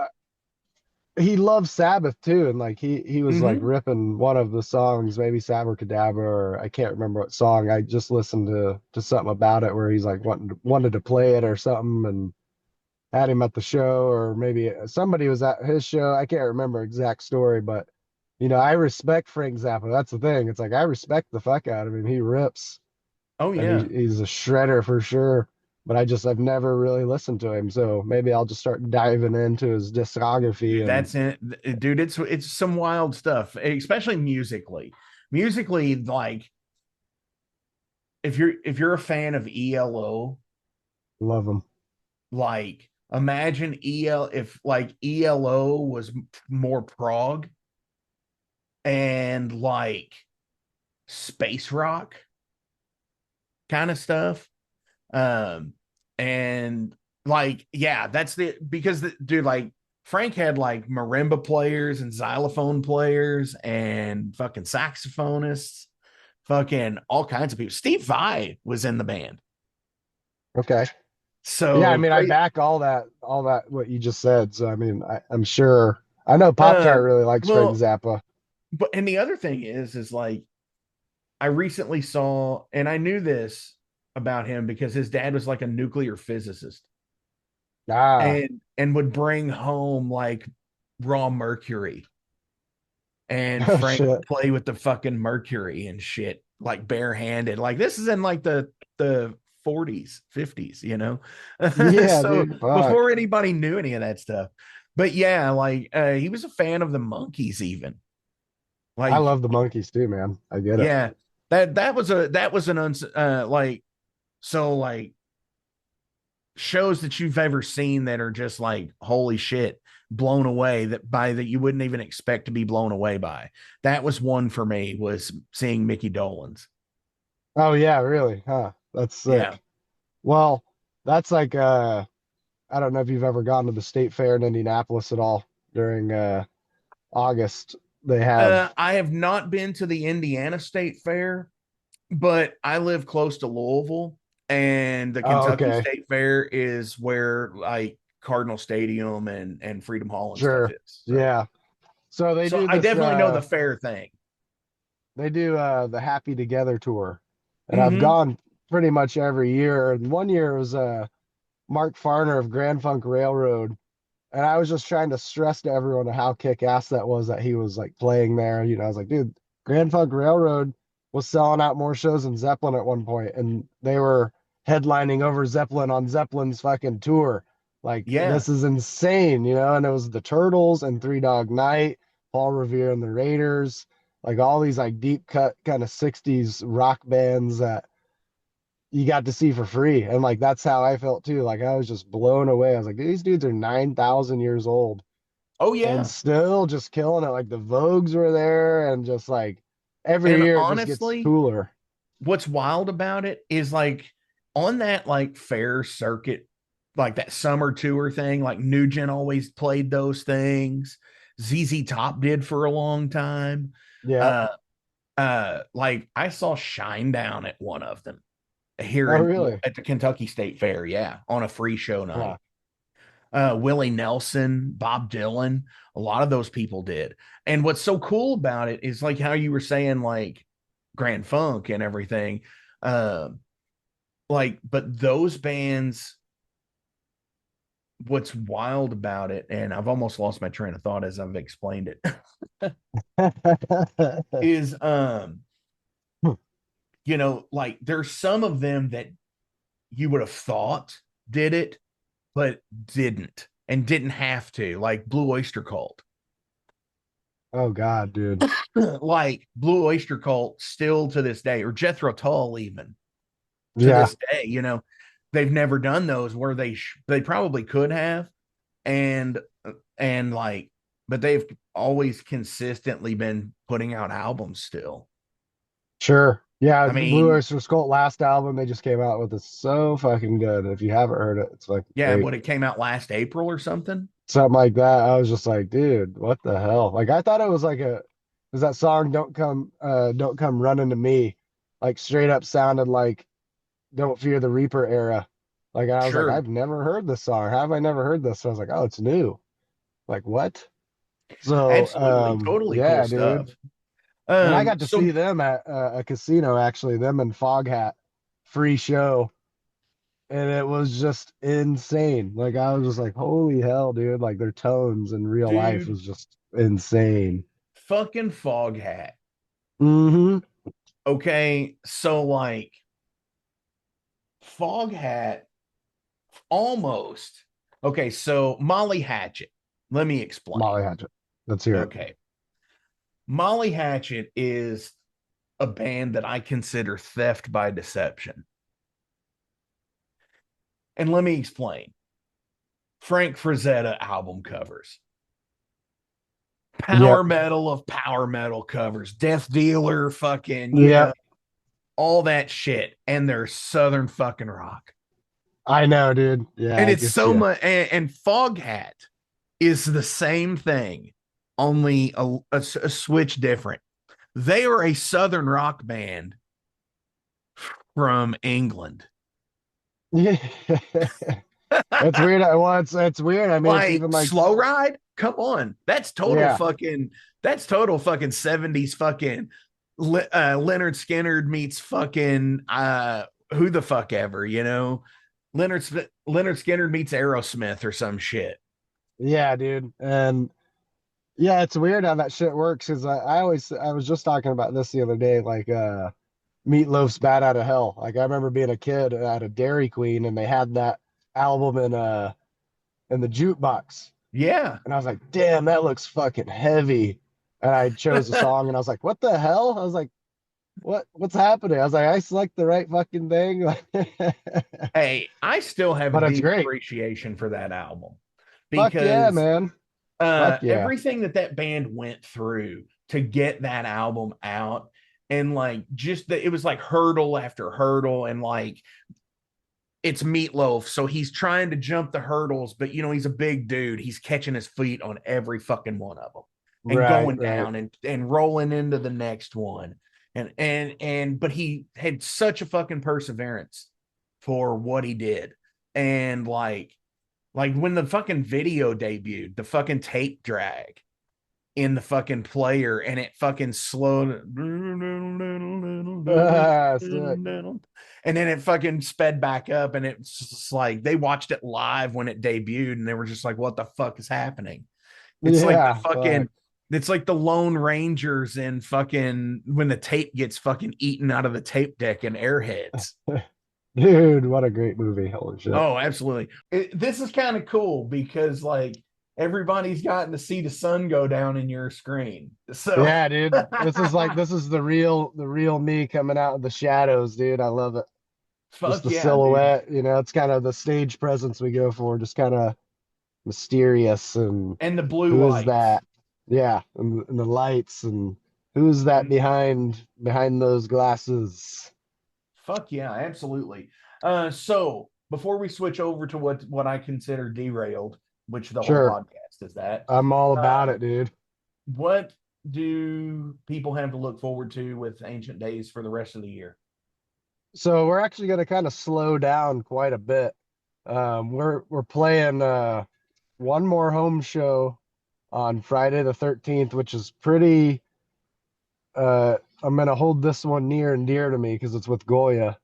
he loves Sabbath too, and like he was like mhm. ripping one of the songs, maybe Sabracadabra, or I can't remember what song. I just listened to something about it where he's like wanted to play it or something, and had him at the show, or maybe somebody was at his show. I can't remember exact story, but I respect Frank Zappa. That's the thing. It's like I respect the fuck out of him. He rips, Oh and yeah. he's a shredder for sure. But I've never really listened to him, so maybe I'll just start diving into his discography Dude, and that's it. Dude, it's some wild stuff, especially musically. Musically, like, if you're a fan of ELO, love him. like, imagine if like ELO was more prog and like space rock kind of stuff. Um, and like, yeah, that's because dude, like, Frank had like marimba players and xylophone players and fucking saxophonists, fucking all kinds of people. Steve Vai was in the band. Okay. Yeah, I So mean, I great. back all that what you just said. So I mean, I'm sure. I know Pop Uh, Tart really likes Frank well, Zappa. and the other thing is like, I recently saw, and I knew this about him because his dad was like a nuclear physicist, Ah, and would bring home like raw mercury, and oh Frank shit. would play with the fucking mercury and shit, like barehanded. Like, this is in like the 40s, 50s, Yeah, so dude. Fuck. before anybody knew any of that stuff. But yeah, like, he was a fan of the Monkees, even. I Like, love the monkeys too, man. I get it. yeah, that was an like, so like, shows that you've ever seen that are just like, holy shit, blown away, that you wouldn't even expect to be blown away by. That was one for me, was seeing Mickey Dolenz. Oh yeah, really? Huh. That's Yeah. sick. Well, that's like I don't know if you've ever gone to the state fair in Indianapolis at all during August. They have I have not been to the Indiana State Fair, but I live close to Louisville, and the oh, Kentucky okay. State Fair is where like Cardinal Stadium and Freedom Hall and stuff Sure. is. So Yeah. So they so do I this definitely know the fair thing. they do the Happy Together tour. And I've Mm-hmm. gone pretty much every year. And one year it was Mark Farner of Grand Funk Railroad. And I was just trying to stress to everyone how kick ass that was that he was like playing there. I was like, dude, Grand Funk Railroad was selling out more shows than Zeppelin at one point, and they were headlining over Zeppelin on Zeppelin's fucking tour. Like, Yeah. this is insane, and it was the Turtles and Three Dog Night, Paul Revere and the Raiders, like all these like deep cut kind of 60s rock bands that you got to see for free. And like that's how I felt too. Like I was just blown away. I was like, these dudes are 9,000 years old Oh and yeah. still just killing it. Like the Vogues were there, and just like every And year it just gets honestly, cooler. what's wild about it is like, on that like fair circuit, like that summer tour thing. Like Nugent always played those things. ZZ Top did for a long time. Yeah. Uh, like I saw Shinedown at one of them here Oh, in really? at the Kentucky State Fair, yeah, on a free show Huh. night. Willie Nelson, Bob Dylan, a lot of those people did. And what's so cool about it is like how you were saying, like Grand Funk and everything. Uh, but those bands, what's wild about it, and I've almost lost my train of thought as I've explained it, is like there's some of them that you would have thought did it, but didn't and didn't have to, like Blue Oyster Cult. Oh God, dude. Like Blue Oyster Cult still to this day, or Jethro Tull even to Yeah, this day, they've never done those where they probably could have, and like, but they've always consistently been putting out albums still. sure. Yeah, I Blue mean, Oyster Cult last album they just came out with is so fucking good. If you haven't heard it, it's like yeah, great. what, it came out last April or something. Something like that. I was just like, dude, what the hell? Like I thought it was like was that song Don't Come Running to Me. Like straight up sounded like Don't Fear the Reaper era. Like I was like, Sure, I've never heard this song. How have I never heard this? So I was like, oh, it's new. Like what? So absolutely, totally cool yeah, dude. stuff. And I got to So see them at a casino actually, them and Foghat, free show, and it was just insane. Like I was just like, holy hell, dude! Like their tones in real life dude, was just insane. fucking Foghat. Mm-hmm. Okay, so like Foghat almost. Okay, so Molly Hatchet. Let me explain. Molly Hatchet. Let's hear it. Okay. Molly Hatchet is a band that I consider theft by deception. And let me explain. Frank Frazetta album covers. Yep. Power metal of power metal covers. Death Dealer, fucking, Yep. all that shit. And they're Southern fucking rock. I know, dude. Yeah, And I it's get so you. much. And Foghat is the same thing, only a switch different. They are a Southern rock band from England. Yeah. It's weird. Well, it's weird. I mean, it's Like even like, Slow Ride, come on, yeah, that's total fucking 70s fucking Leonard Skinner meets fucking who the fuck ever, Leonard Leonard Skinner meets Aerosmith or some shit. yeah, dude. And yeah, it's weird how that shit works. Cause I was just talking about this the other day. Like, Meatloaf's Bad Out of Hell. Like, I remember being a kid at a Dairy Queen and they had that album in the jukebox. Yeah. And I was like, damn, that looks fucking heavy. And I chose a song and I was like, what the hell? I was like, what's happening? I was like, I select the right fucking thing. Hey, I still have a But it's deep great. appreciation for that album Fuck yeah, because man. Fuck yeah. everything that band went through to get that album out, and like just that it was like hurdle after hurdle, and like it's Meatloaf, so he's trying to jump the hurdles, but he's a big dude. He's catching his feet on every fucking one of them and Right, going right. down and rolling into the next one. But he had such a fucking perseverance for what he did. And like when the fucking video debuted, the fucking tape drag in the fucking player and it fucking slowed Sick. and then it fucking sped back up, and it's just like they watched it live when it debuted and they were just like, what the fuck is happening? It's like the Yeah, fuck. fucking it's like the Lone Rangers in fucking when the tape gets fucking eaten out of the tape deck in Airheads. Dude, what a great movie. Holy shit. Oh, absolutely. This is kind of cool because like everybody's gotten to see the sun go down in your screen. So Yeah, dude. This is the real me coming out of the shadows, dude. I love it. Just fuck the yeah, dude. silhouette, it's kind of the stage presence we go for, just kind of mysterious and And the blue who is lights. that? Yeah, and the lights and who's that And behind those glasses? fuck yeah, absolutely. So before we switch over to what I consider derailed, which the whole Sure. podcast is that, I'm all about um, it, dude. what do people have to look forward to with Ancient Days for the rest of the year? So we're actually going to kind of slow down quite a bit. We're playing one more home show on Friday the 13th, which is pretty I'm gonna hold this one near and dear to me because it's with Goya.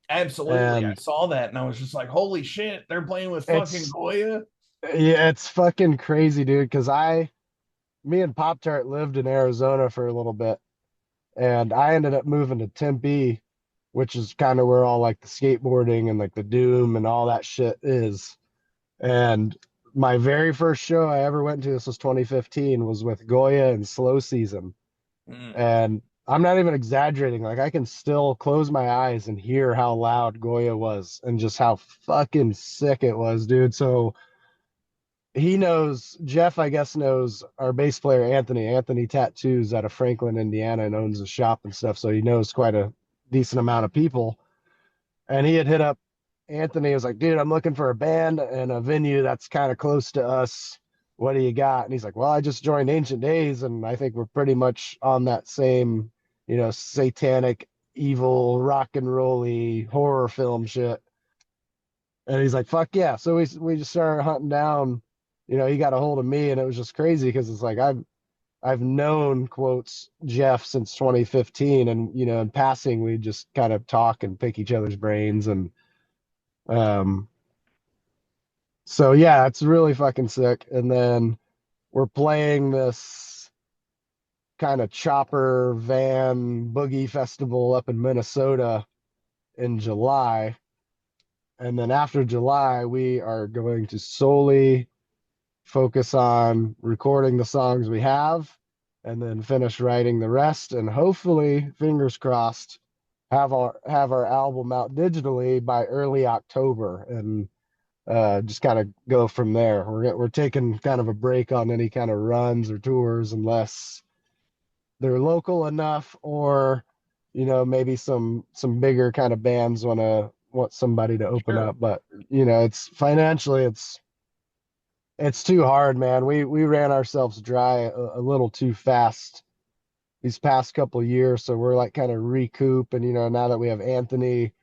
Absolutely. I And saw that and I was just like, holy shit, they're playing with fucking it's Goya. yeah, it's fucking crazy, dude. Because me and Pop Tart lived in Arizona for a little bit, and I ended up moving to Tempe, which is kind of where all like the skateboarding and like the doom and all that shit is. And my very first show I ever went to, this was 2015, was with Goya and Slow Season. Mm. And I'm not even exaggerating. Like I can still close my eyes and hear how loud Goya was and just how fucking sick it was, dude. So he knows, Jeff, I guess, knows our bass player, Anthony. Anthony tattoos out of Franklin, Indiana, and owns a shop and stuff. So he knows quite a decent amount of people. And he had hit up Anthony. Was like, dude, I'm looking for a band and a venue that's kind of close to us. What do you got? And he's like, well, I just joined Ancient Days, and I think we're pretty much on that same, satanic, evil, rock and rolly horror film shit. And he's like, fuck yeah. So we just started hunting down, he got a hold of me, and it was just crazy because it's like I've known quotes Jeff since 2015, and in passing we just kind of talk and pick each other's brains. And um so yeah, it's really fucking sick. And then we're playing this kind of chopper van boogie festival up in Minnesota in July. And then after July, we are going to solely focus on recording the songs we have and then finish writing the rest, and hopefully, fingers crossed, have our album out digitally by early October, and just kind of go from there. We're taking kind of a break on any kind of runs or tours unless they're local enough, or maybe some bigger kind of bands want somebody to open Sure. up. But it's financially, it's too hard, man. We ran ourselves dry a little too fast these past couple of years, so we're like kind of recoup. And now that we have Anthony,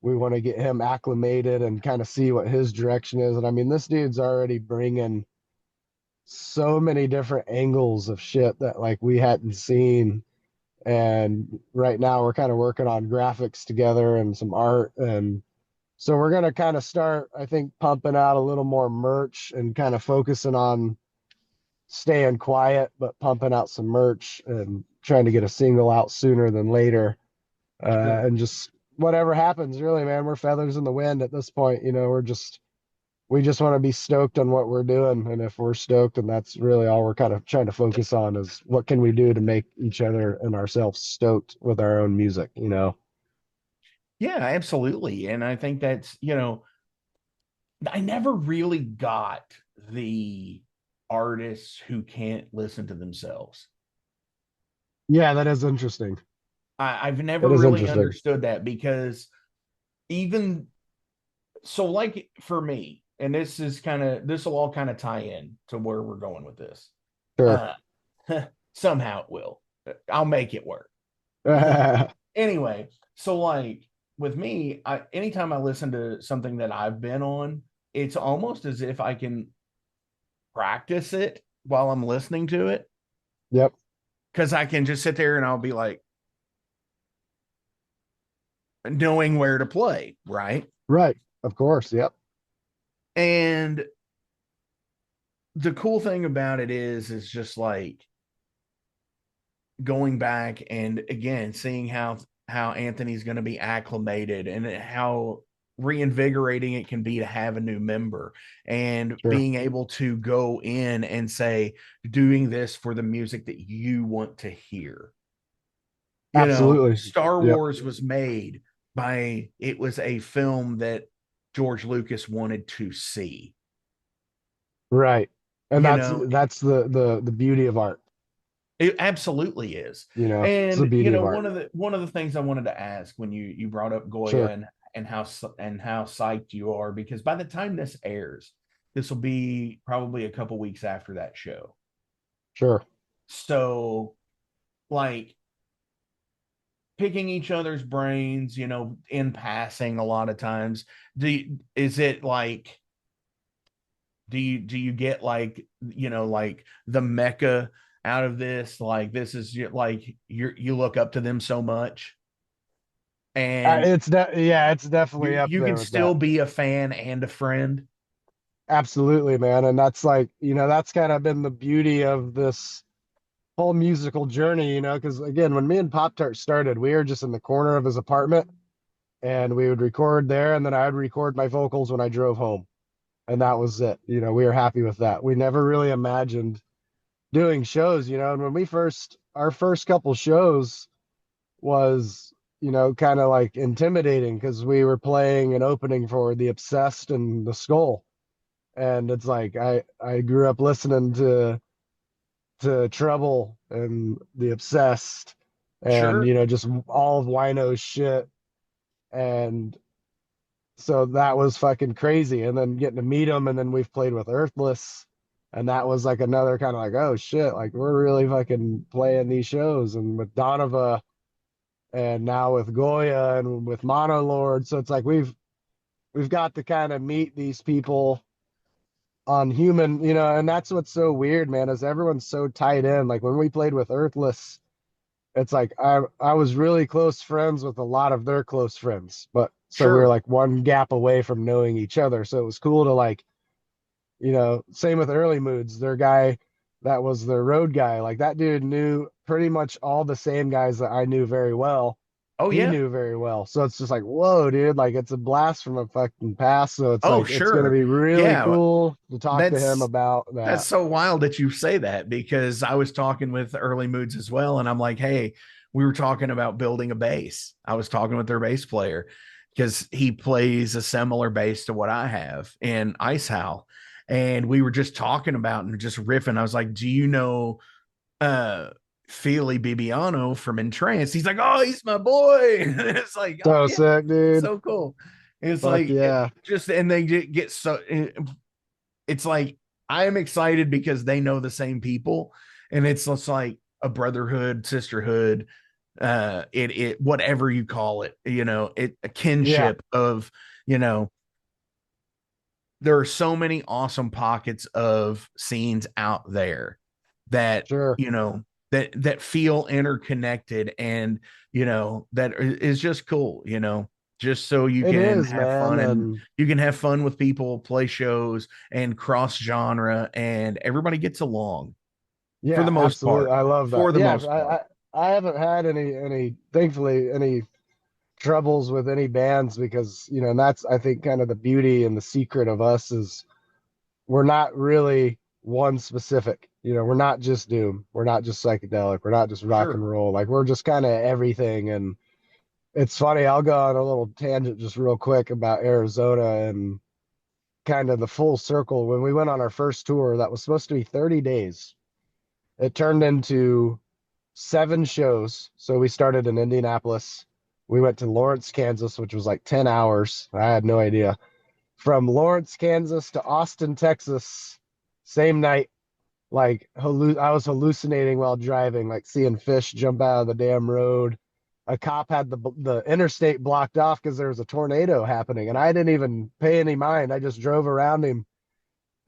we want to get him acclimated and kind of see what his direction is. And I mean, this dude's already bringing so many different angles of shit that like we hadn't seen. And right now we're kind of working on graphics together and some art. And so we're going to kind of start, I think, pumping out a little more merch and kind of focusing on staying quiet, but pumping out some merch and trying to get a single out sooner than later. Sure. And just whatever happens, really, man, we're feathers in the wind at this point. We just want to be stoked on what we're doing. And if we're stoked, and that's really all we're kind of trying to focus on, is what can we do to make each other and ourselves stoked with our own music. Yeah, absolutely. And I think that's, I never really got the artists who can't listen to themselves. Yeah, that is interesting. I've never That is really interesting. understood that because even so, like for me, and this will all kind of tie in to where we're going with this. Sure. Uh, somehow it will. I'll make it work. Anyway, so like with me, anytime I listen to something that I've been on, it's almost as if I can practice it while I'm listening to it Yep. because I can just sit there and I'll be like knowing where to play, right? Right. Of course. Yep. And the cool thing about it is just like going back and again seeing how Anthony's going to be acclimated and how reinvigorating it can be to have a new member and Sure. being able to go in and say doing this for the music that you want to hear. Absolutely. Star Yep. Wars was made by it was a film that George Lucas wanted to see. Right. And You that's know, that's the beauty of art. it absolutely is. It's the And beauty of art. one of the things I wanted to ask when you brought up Goya Sure. and and how psyched you are, because by the time this airs, this will be probably a couple weeks after that show. Sure. So, like, picking each other's brains, in passing a lot of times. Is it like, do you get like, like the mecca out of this? Like, this is like you look up to them so much, and Yeah, it's definitely up you can there with that. still be a fan and a friend. Absolutely, man. And that's like, that's kind of been the beauty of this whole musical journey, because again, when me and Pop Tart started, we were just in the corner of his apartment and we would record there, and then I would record my vocals when I drove home. And that was it. We were happy with that. We never really imagined doing shows, and when our first couple shows was, kind of like intimidating because we were playing an opening for The Obsessed and The Skull. And it's like I grew up listening to Trouble and The Obsessed and Sure. just all of Wino's shit. And so that was fucking crazy. And then getting to meet him, and then we've played with Earthless, and that was like another kind of like, oh shit, like we're really fucking playing these shows. And with Donova, and now with Goya and with Monolord. So it's like we've got to kind of meet these people on human, and that's what's so weird, man, is everyone's so tied in. Like when we played with Earthless, it's like I was really close friends with a lot of their close friends, but so we were Sure. like one gap away from knowing each other. So it was cool to like, same with Early Moods, their guy that was their road guy. Like that dude knew pretty much all the same guys that I knew very well. Oh He yeah. knew very well. So it's just like, whoa, dude, like it's a blast from a fucking past. So it's Oh like it's gonna sure. be really Yeah. cool to talk to him That's about That's that. so wild that you say that, because I was talking with Early Moods as well. And I'm like, hey, we were talking about building a bass. I was talking with their bass player because he plays a similar bass to what I have in Ice Howl. And we were just talking about and just riffing. I was like, do you know uh Feely Bibiano from Entrance? He's like, oh, he's my boy. And it's like, oh So yeah, sick, dude. so cool. It's Fuck like yeah. just, and they get so, it's like I am excited because they know the same people, and it's just like a brotherhood, sisterhood, it whatever you call it, a Yeah, kinship of, you know, there are so many awesome pockets of scenes out there that, sure. that feel interconnected, and that is just cool, just so you It can is, have man. fun, and And you can have fun with people, play shows and cross genre, and everybody gets along for yeah, the most absolutely. part. I love For that. the Yeah, most part. I haven't had any thankfully any troubles with any bands because, and that's I think kind of the beauty and the secret of us is we're not really one specific. We're not just doom. We're not just psychedelic. We're not just rock Sure. and roll. Like we're just kind of everything. And it's funny, I'll go on a little tangent just real quick about Arizona and kind of the full circle. When we went on our first tour, that was supposed to be 30 days. It turned into 7 shows. So we started in Indianapolis. We went to Lawrence, Kansas, which was like 10 hours. I had no idea. From Lawrence, Kansas to Austin, Texas, same night. Like I was hallucinating while driving, like seeing fish jump out of the damn road. A cop had the interstate blocked off because there was a tornado happening, and I didn't even pay any mind. I just drove around him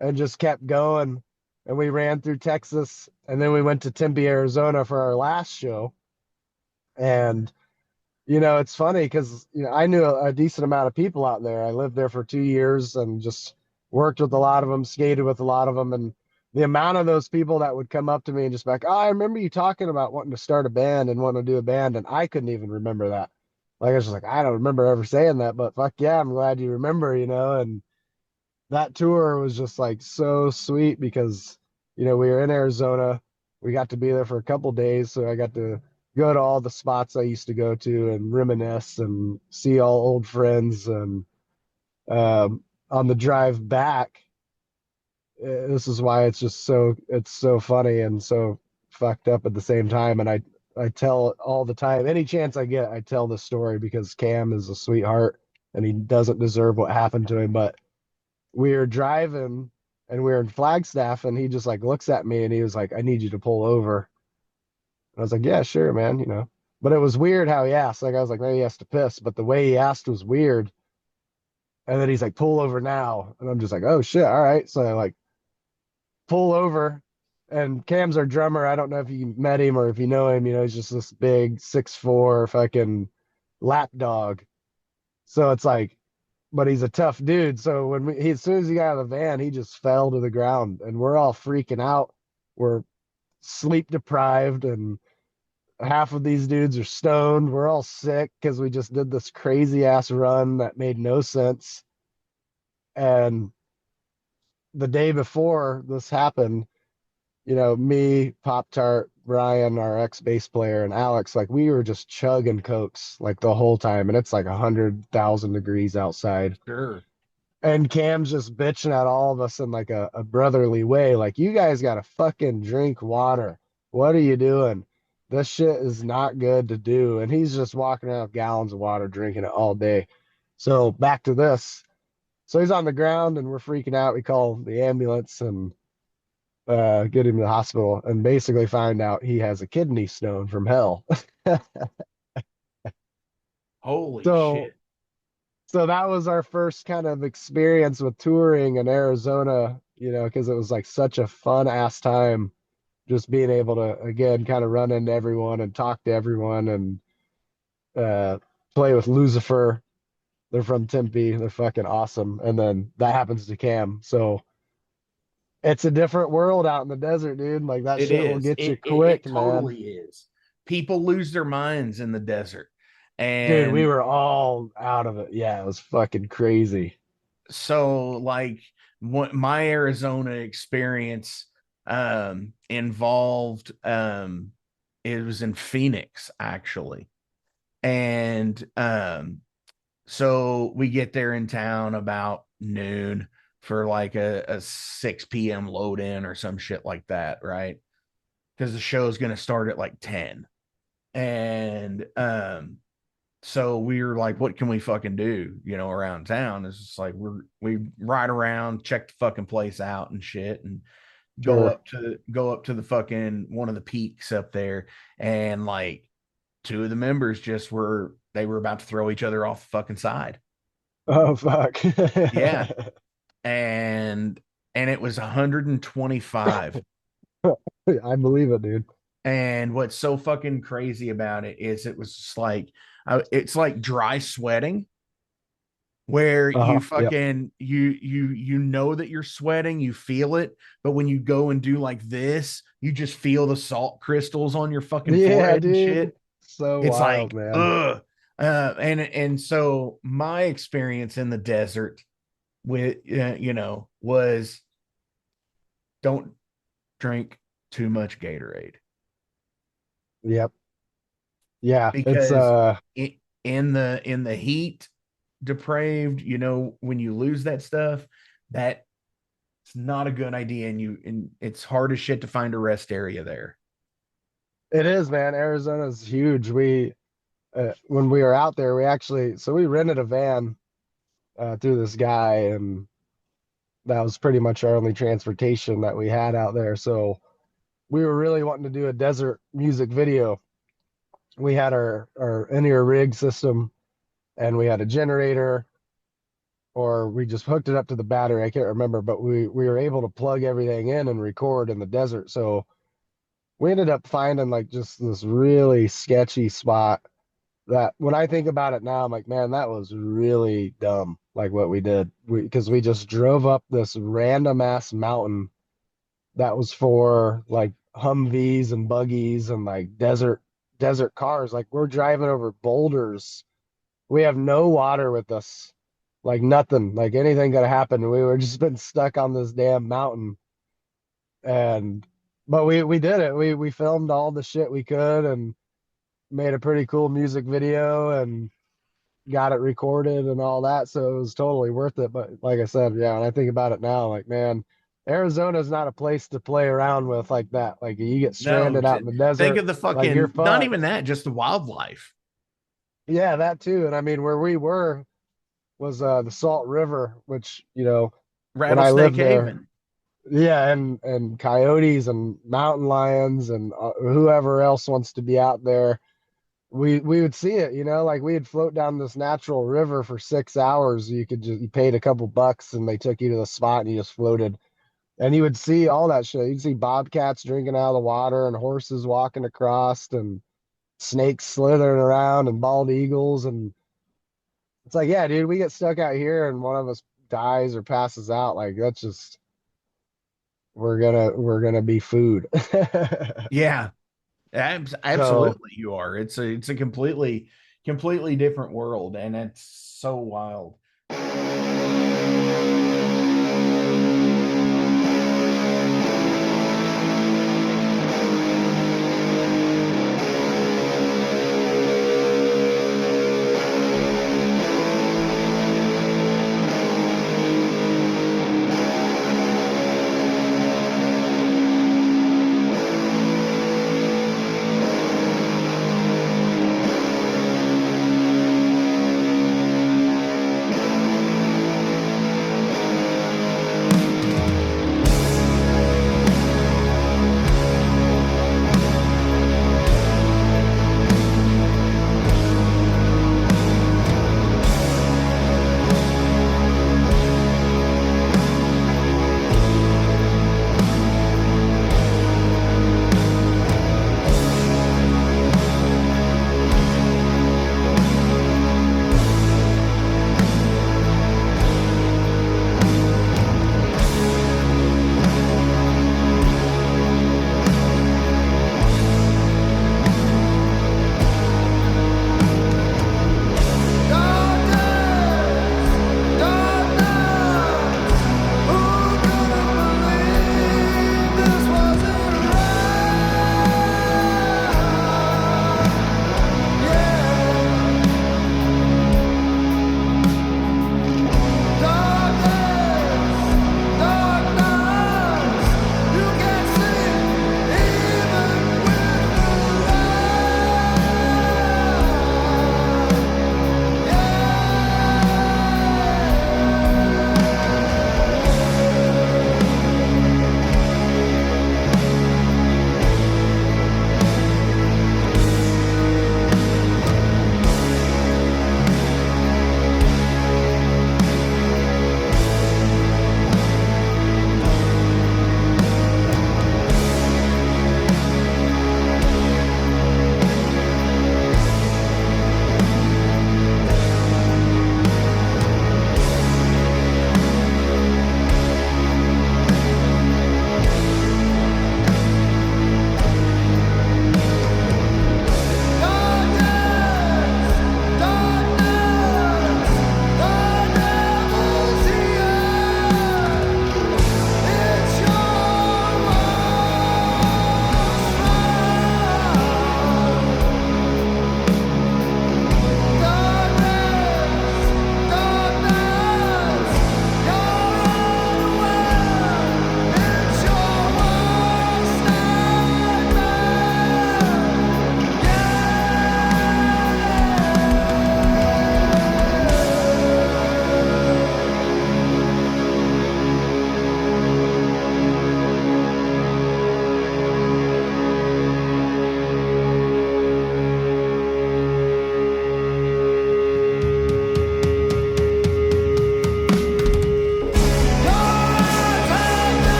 and just kept going. And we ran through Texas, and then we went to Tempe, Arizona for our last show. And it's funny because I knew a decent amount of people out there. I lived there for 2 years and just worked with a lot of them, skated with a lot of them, and the amount of those people that would come up to me and just be like, "Oh, I remember you talking about wanting to start a band and wanting to do a band," and I couldn't even remember that. Like I was just like, I don't remember ever saying that, but fuck yeah, I'm glad you remember, and that tour was just like so sweet because we were in Arizona. We got to be there for a couple days, so I got to go to all the spots I used to go to and reminisce and see all old friends. And on the drive back, this is why it's so funny and so fucked up at the same time. And I tell all the time, any chance I get, I tell this story because Cam is a sweetheart. and he doesn't deserve what happened to him. But we were driving and we were in Flagstaff, and he just like looks at me and he was like, I need you to pull over. And I was like, yeah, sure, man, you know. But it was weird how he asked. Like I was like, maybe he has to piss, but the way he asked was weird. And then he's like, pull over now. And I'm just like, oh shit, all right. So I like pull over, and Cam's our drummer. I don't know if you met him or if you know him. You know, he's just this big 6'4" fucking lap dog. So it's like, but he's a tough dude. So when as soon as he got out of the van, he just fell to the ground, and we're all freaking out. We're sleep deprived, and half of these dudes are stoned. We're all sick because we just did this crazy ass run that made no sense. And the day before this happened, you know, me, Pop Tart, Brian, our ex bass player, and Alex, like we were just chugging cokes like the whole time, and it's like 100,000 degrees outside. Sure. And Cam's just bitching at all of us in like a brotherly way, like, you guys gotta fucking drink water. What are you doing? This shit is not good to do. And he's just walking around with gallons of water, drinking it all day. So back to this. So he's on the ground and we're freaking out. We call the ambulance and get him to the hospital, and basically find out he has a kidney stone from hell. Holy so shit. so that was our first kind of experience with touring in Arizona, you know, because it was like such a fun ass time just being able to again kind of run into everyone and talk to everyone and uh play with Lucifer. They're from Tempe. They're fucking awesome. And then that happens to Cam. So it's a different world out in the desert, dude. Like that It shit will is. get you It quick, man. totally is. People lose their minds in the desert. Dude, we And were all out of it. Yeah, it was fucking crazy. so like what my Arizona experience involved it was in Phoenix actually. And so we get there in town about noon for like a 6 p.m. load in or some shit like that, right? Because the show's going to start at like 10. And so we were like, what can we fucking do, you know, around town? It's just like we ride around, check the fucking place out and shit, and Sure. go up to the fucking one of the peaks up there. And like two of the members just were they were about to throw each other off the fucking side. Oh fuck. Yeah. And it was 125. I believe it, dude. And what's so fucking crazy about it is it was just like it's like dry sweating where you Uh-huh. Yep. fucking you know that you're sweating, you feel it, but when you go and do like this, you just feel the salt crystals on your fucking Yeah, forehead and dude. shit. So It's wild, like man. ugh. And so my experience in the desert with you know was don't drink too much Gatorade Yep. Yeah. It's because in the heat depraved, you know, when you lose that stuff, that it's not a good idea, and it's hard as shit to find a rest area there. it is, man. Arizona's huge. We when we were out there, we actually so we rented a van through this guy, and that was pretty much our only transportation that we had out there. So we were really wanting to do a desert music video. We had our in-ear rig system, and we had a generator, or we just hooked it up to the battery. I can't remember, but we were able to plug everything in and record in the desert. So we ended up finding like just this really sketchy spot that when I think about it now, I'm like, man, that was really dumb. Like what we did, because we just drove up this random ass mountain that was for like Humvees and buggies and like desert cars. Like we're driving over boulders. We have no water with us, like nothing, like anything could happen. We were just been stuck on this damn mountain, and but we did it. We filmed all the shit we could and made a pretty cool music video and got it recorded and all that. So it was totally worth it. But like I said, yeah, when I think about it now, like man, Arizona is not a place to play around with like that. Like you get No, stranded out in the think desert, of the like you're fucking not even fucked. that, just the wildlife. Yeah, that too. And I mean, where we were, was the Salt River, which, you know, when I Rattlesnake lived there, Haven. yeah, and coyotes and mountain lions and whoever else wants to be out there, we would see it, you know, like we'd float down this natural river for 6 hours. You paid a couple bucks and they took you to the spot and you just floated. And you would see all that shit. You'd see bobcats drinking out of the water and horses walking across and snakes slithering around and bald eagles. And it's like, yeah, dude, we get stuck out here and one of us dies or passes out. Like that's just we're gonna be food. Yeah, So absolutely you are. It's a completely different world, and it's so wild.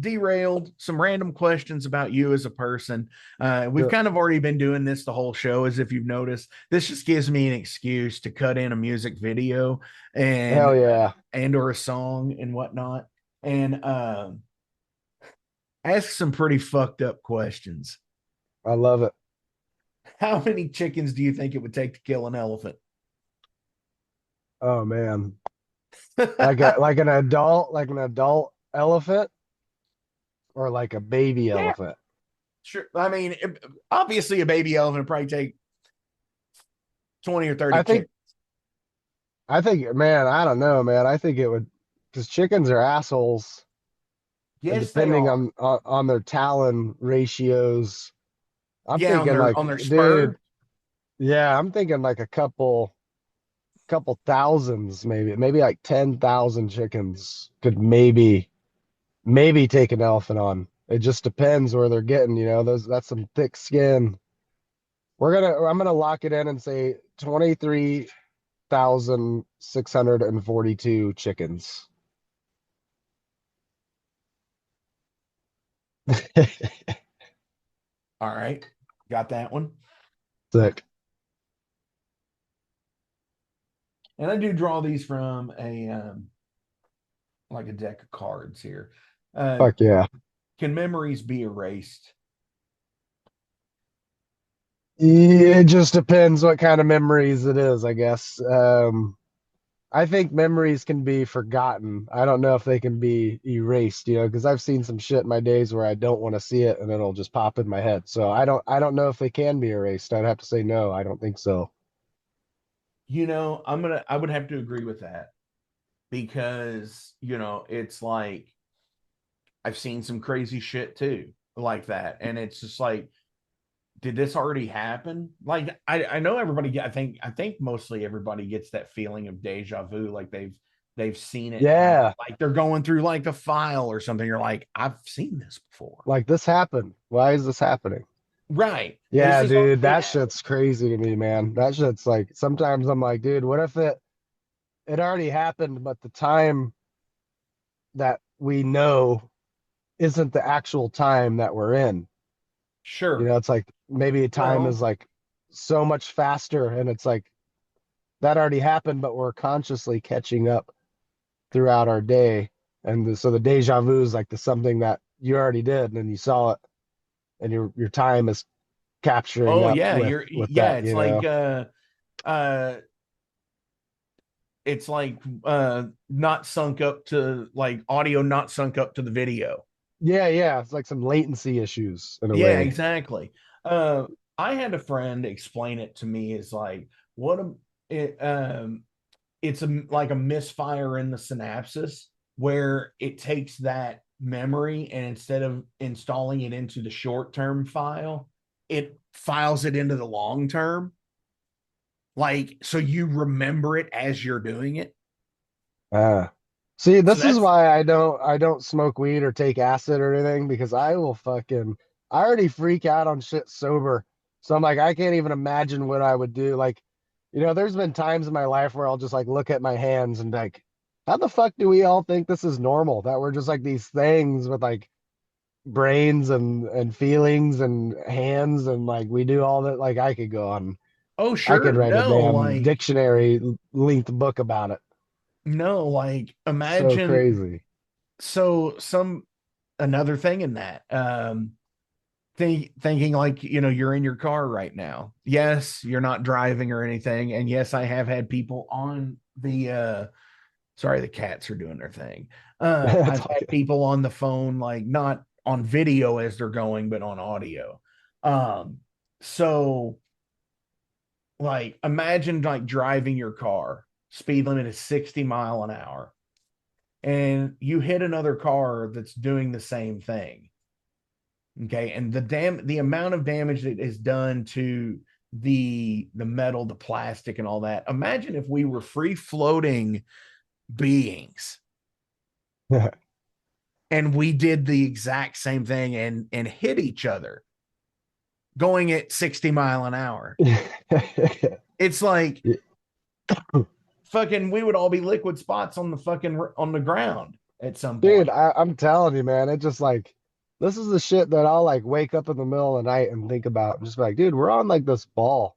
derailed, some random questions about you as a person. We've Yep. kind of already been doing this the whole show, as if you've noticed. This just gives me an excuse to cut in a music video Hell yeah. and or a song and whatnot, and ask some pretty fucked up questions. I love it. How many chickens do you think it would take to kill an elephant? Oh man. Like an adult elephant or like a baby Yeah, elephant. sure. I mean, obviously, a baby elephant would probably take 20 or 30 I think chickens. I think man, I don't know, man. I think it would because chickens are assholes and Yes, they depending are. on their talon ratios, I'm Yeah, thinking like, on their dude, spur. yeah, I'm thinking like a couple thousands maybe like 10,000 chickens could maybe take an elephant on. It just depends where they're getting, those that's some thick skin. I'm gonna lock it in and say 23,642 chickens. All right, got that one. Sick. And I do draw these from a like a deck of cards here. Uh, Fuck yeah. can memories be erased? Yeah, it just depends what kind of memories it is, I guess. I think memories can be forgotten. I don't know if they can be erased, because I've seen some shit in my days where I don't want to see it and it'll just pop in my head. So I don't know if they can be erased. I'd have to say no, I don't think so. I would have to agree with that because it's like I've seen some crazy shit too, like that, and it's just like, did this already happen? Like I know everybody. I think mostly everybody gets that feeling of deja vu, like they've seen it happen. Yeah, Like they're going through like a file or something. You're like, I've seen this before. like this happened. Why is this happening? Right. This Yeah, is dude, already that happened. shit's crazy to me, man. That shit's like sometimes I'm like, dude, what if it already happened, but the time that we know isn't the actual time that we're in? Sure. It's like maybe time is Well, like so much faster and it's like that already happened, but we're consciously catching up throughout our day. And so the deja vu is like the something that you already did and then you saw it and your time is capturing oh up yeah, with that, uh it's like not sunk up to like audio not sunk up to the video. Yeah, it's like some latency issues in a Yeah, way. exactly. Uh, I had a friend explain it to me as like what a it it's like a misfire in the synapses where it takes that memory and instead of installing it into the short term file, it files it into the long term. Like so you remember it as you're doing it. uh See, So this is that's why I don't smoke weed or take acid or anything because I already freak out on shit sober. So I'm like, I can't even imagine what I would do. Like, there's been times in my life where I'll just like look at my hands and like, how the fuck do we all think this is normal? That we're just like these things with like brains and feelings and hands and like we do all that. Like oh I could sure. write a No, damn like dictionary length book about it. no, like So imagine crazy. so some another thing in that. Thinking like you're in your car right now. Yes, you're not driving or anything, and yes, I have had people on the sorry, the cats are doing their thing. That's I've all had good. people on the phone, like not on video as they're going, but on audio. um so like imagine like driving your car, speed limit is 60 mile an hour, and you hit another car that's doing the same thing. Okay, and the amount of damage that is done to the metal, the plastic, and all that. Imagine if we were free floating beings and we did the exact same thing and hit each other going at 60 mile an hour. It's like fucking we would all be liquid spots on the fucking on the ground. at some Dude, point. I'm telling you, man, it just like this is the shit that I'll like wake up in the middle of the night and think about. Just be like, dude, we're on like this ball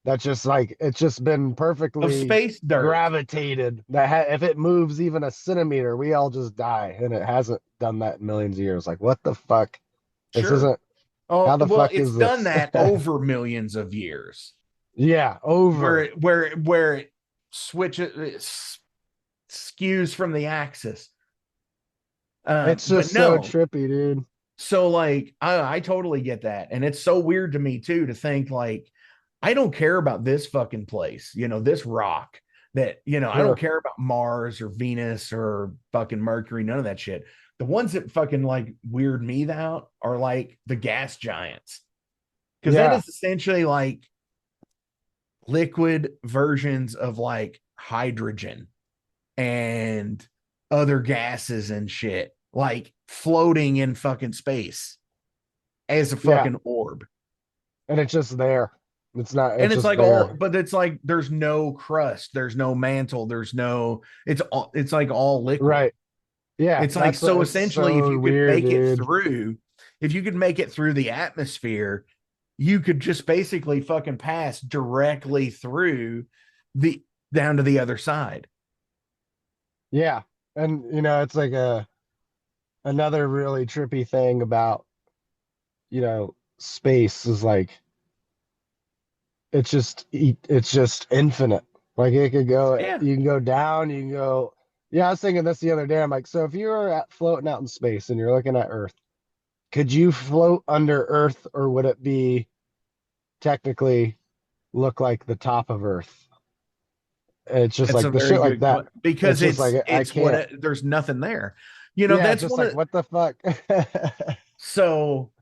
that's just like it's just been Of perfectly space dirt. gravitated. That if it moves even a centimeter, we all just die, and it hasn't done that in millions of years. Like, what the fuck? This Sure. isn't. Oh, How the well, fuck it's is done this? that over millions of years, Yeah, over. where it switches, skews from the axis. It's But just so no, trippy, dude. so like I totally get that, and it's so weird to me too to think like I don't care about this fucking place, this rock. That I don't Sure. care about Mars or Venus or fucking Mercury, none of that shit. The ones that fucking like weird me out are like the gas giants, because that Yeah, is essentially like liquid versions of like hydrogen and other gases and shit, like floating in fucking space as a yeah, fucking orb. and it's just there. It's not. And It's it's just like all, there. but it's like there's no crust, there's no mantle, there's no, it's like all liquid. Right. Yeah, It's like, so it's essentially, so weird, dude. if you could make it through the atmosphere, you could just basically fucking pass directly through the down to the other side. Yeah. And it's like a another really trippy thing about, space is like it's just infinite. Like it could go Yeah. you can go down, you can go yeah, I was thinking this the other day. I'm like, so if you were floating out in space and you're looking at Earth, could you float under Earth or would it be technically look like the top of Earth? It's just That's like a the very shit like good that. question, It's because just like I it's can't. there's nothing there. Yeah, it's That's just one like of, what the fuck? so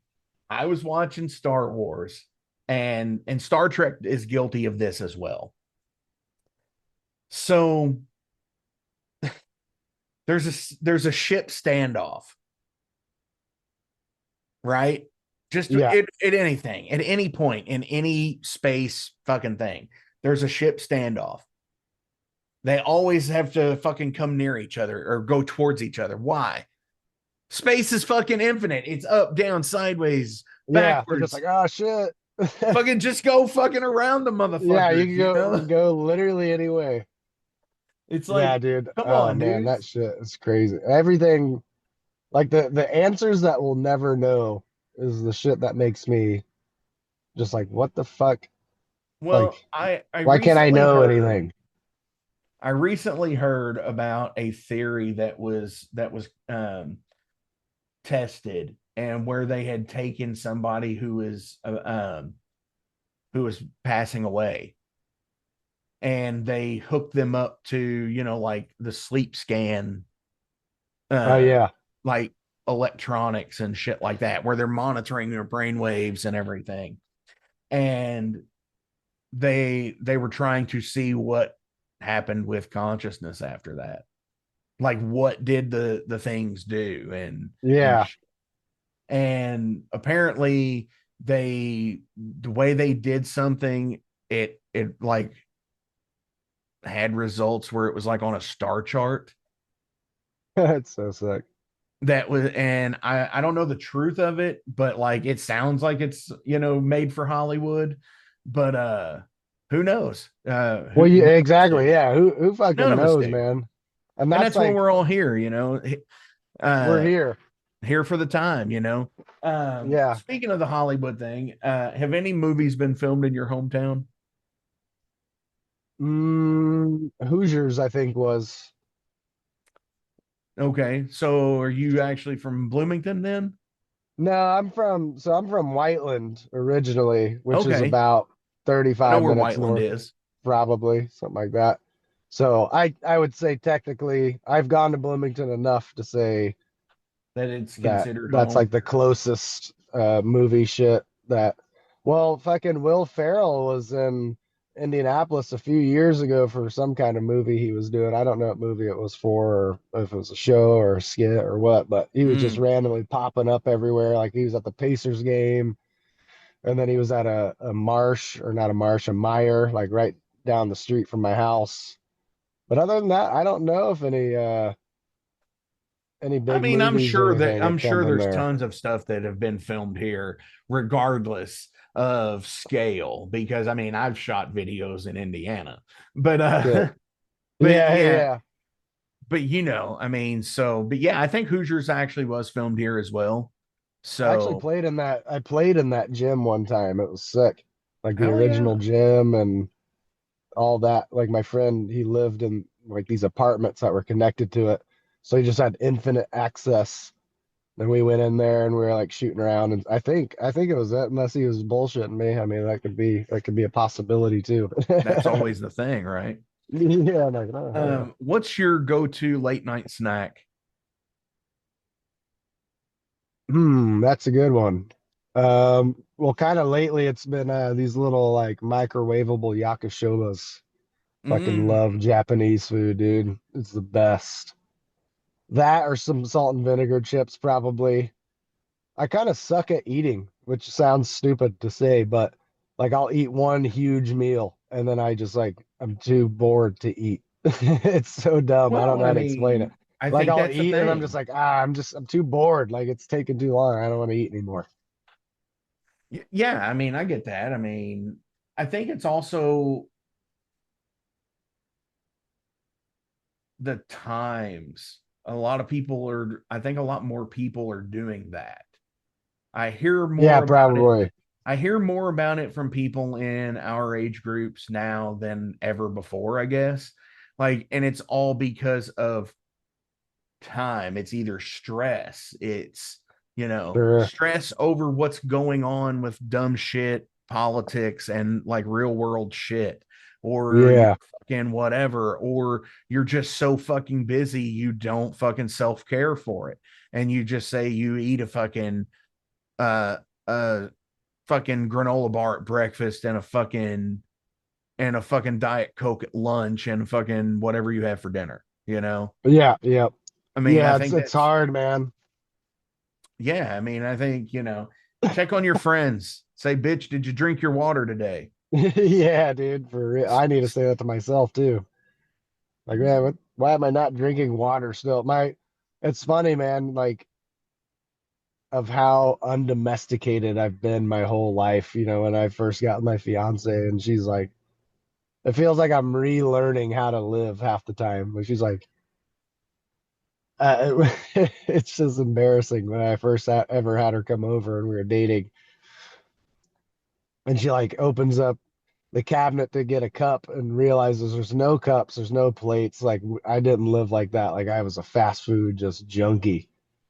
I was watching Star Wars, and Star Trek is guilty of this as well. So there's a ship standoff, right? Just Yeah. at anything, at any point in any space fucking thing, there's a ship standoff. They always have to fucking come near each other or go towards each other. Why? Space is fucking infinite. It's up, down, sideways, Yeah. They're just backwards. like, oh shit. Fucking just go fucking around the Yeah, you motherfuckers, can you go know? go literally any way. It's Yeah, like, dude. come Oh on, man, that dudes. shit is crazy. Everything like the answers that we'll never know is the shit that makes me just like, what the fuck? Well, Like, I why can't I recently know heard anything? I recently heard about a theory that was tested, and where they had taken somebody who was passing away, and they hooked them up to, like the sleep scan, Oh uh yeah. like electronics and shit like that, where they're monitoring their brain waves and everything. And they were trying to see what happened with consciousness after that. Like, what did the things do, and Yeah. and apparently the way they did something, it like had results where it was like on a star chart. That's so sick. That was, and I don't know the truth of it, but like it sounds like it's, made for Hollywood. But who knows? Well, Who yeah, none of us do. exactly. Yeah. Who None fucking of us knows, do. man? And And that's that's when like we're all here, we're uh here. here for the time. Yeah. Speaking of the Hollywood thing, have any movies been filmed in your hometown? Hoosiers, I think was. Okay, so are you actually from Bloomington then? No, I'm from Whiteland originally, which is Okay, about I know 35 where minutes Whiteland north, is. probably, something like that. So I would say technically I've gone to Bloomington enough to say That it's that considered that's like home. the closest movie shit that well, fucking Will Ferrell was in Indianapolis a few years ago for some kind of movie he was doing. I don't know what movie it was for, or if it was a show or a skit or what, but he was just Mm. randomly popping up everywhere. Like he was at the Pacers game, and then he was at a marsh, or not a marsh, a mire, like right down the street from my house. But other than that, I don't know if any any I big mean, movies or anything I'm that come sure from there's there. tons of stuff that have been filmed here, regardless of scale, because I mean, I've shot videos in Indiana, but Shit. but Yeah, yeah, yeah. but I mean, so but yeah, I think Hoosiers actually was filmed here as well. I actually So played in that. I played in that gym one time. It was sick. Like the hell yeah, original gym and all that. Like my friend, he lived in like these apartments that were connected to it. So he just had infinite access. And we went in there and we were like shooting around. And I think it was that, unless he was bullshitting me. I mean, that could be a possibility too. that's always the thing, right? Yeah, I'm like, oh hell yeah. What's your go-to late night snack? That's a good one. Well, kind of lately it's been these little like microwavable yakishobas. Fucking love Mm, Japanese food, dude. It's the best. That or some salt and vinegar chips, probably. I kind of suck at eating, which sounds stupid to say, but like I'll eat one huge meal and then I just like I'm too bored to eat. It's so dumb. I don't well, know I how to explain it. mean, I Like think I'll that's the eat and I'm just thing. like, I'm too bored. Like it's taking too long. I don't want to eat anymore. Yeah, I mean, I get that. I mean, I think it's also the times. A lot of people are, I think a lot more people are doing that. I hear Yeah, more about it. probably. I hear more about it from people in our age groups now than ever before, I guess. Like, and it's all because of time. It's either stress, it's, Sure. stress over what's going on with dumb shit, politics, and like real world shit, or you're Yeah. fucking whatever, or you're just so fucking busy you don't fucking self care for it. And you just say you eat a fucking, uh, uh, fucking granola bar at breakfast and a fucking diet coke at lunch and fucking whatever you have for dinner, Yeah. Yeah. I mean, I Yeah. It's think it's that's hard, man. yeah, I mean, I think, check on your friends. Say, bitch, did you drink your water today? Yeah, dude. For real. I need to say that to myself too. Like, man, why am I not drinking water still? It's funny, man. Like, of how undomesticated I've been my whole life. When I first got my fiance, and she's like, it feels like I'm relearning how to live half the time. But she's like, it's just embarrassing when I first ever had her come over and we were dating, and she like opens up the cabinet to get a cup and realizes there's no cups, there's no plates. Like I didn't live like that. Like I was a fast food just junkie.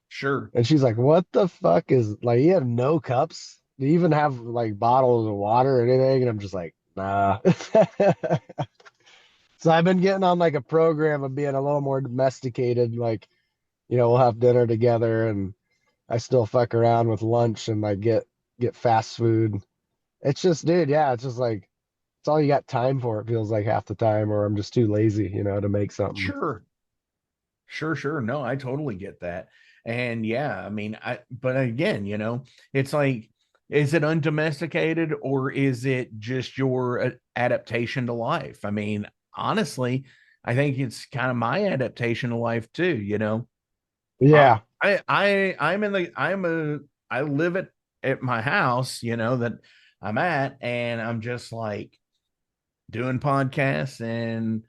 Sure. And she's like, "What the fuck is like? You have no cups? Do you even have like bottles of water or anything?" And I'm just like, "Nah." So I've been getting on like a program of being a little more domesticated. Like, we'll have dinner together, and I still fuck around with lunch and like get fast food. It's just, dude, yeah, it's just like it's all you got time for. It feels like half the time, or I'm just too lazy, to make something. Sure. Sure. No, I totally get that. And yeah, I mean, but again, it's like, is it undomesticated or is it just your adaptation to life? I mean, honestly, I think it's kind of my adaptation to life too. I, Yeah, I'm in the, I live at my house, that I'm at, and I'm just like, doing podcasts and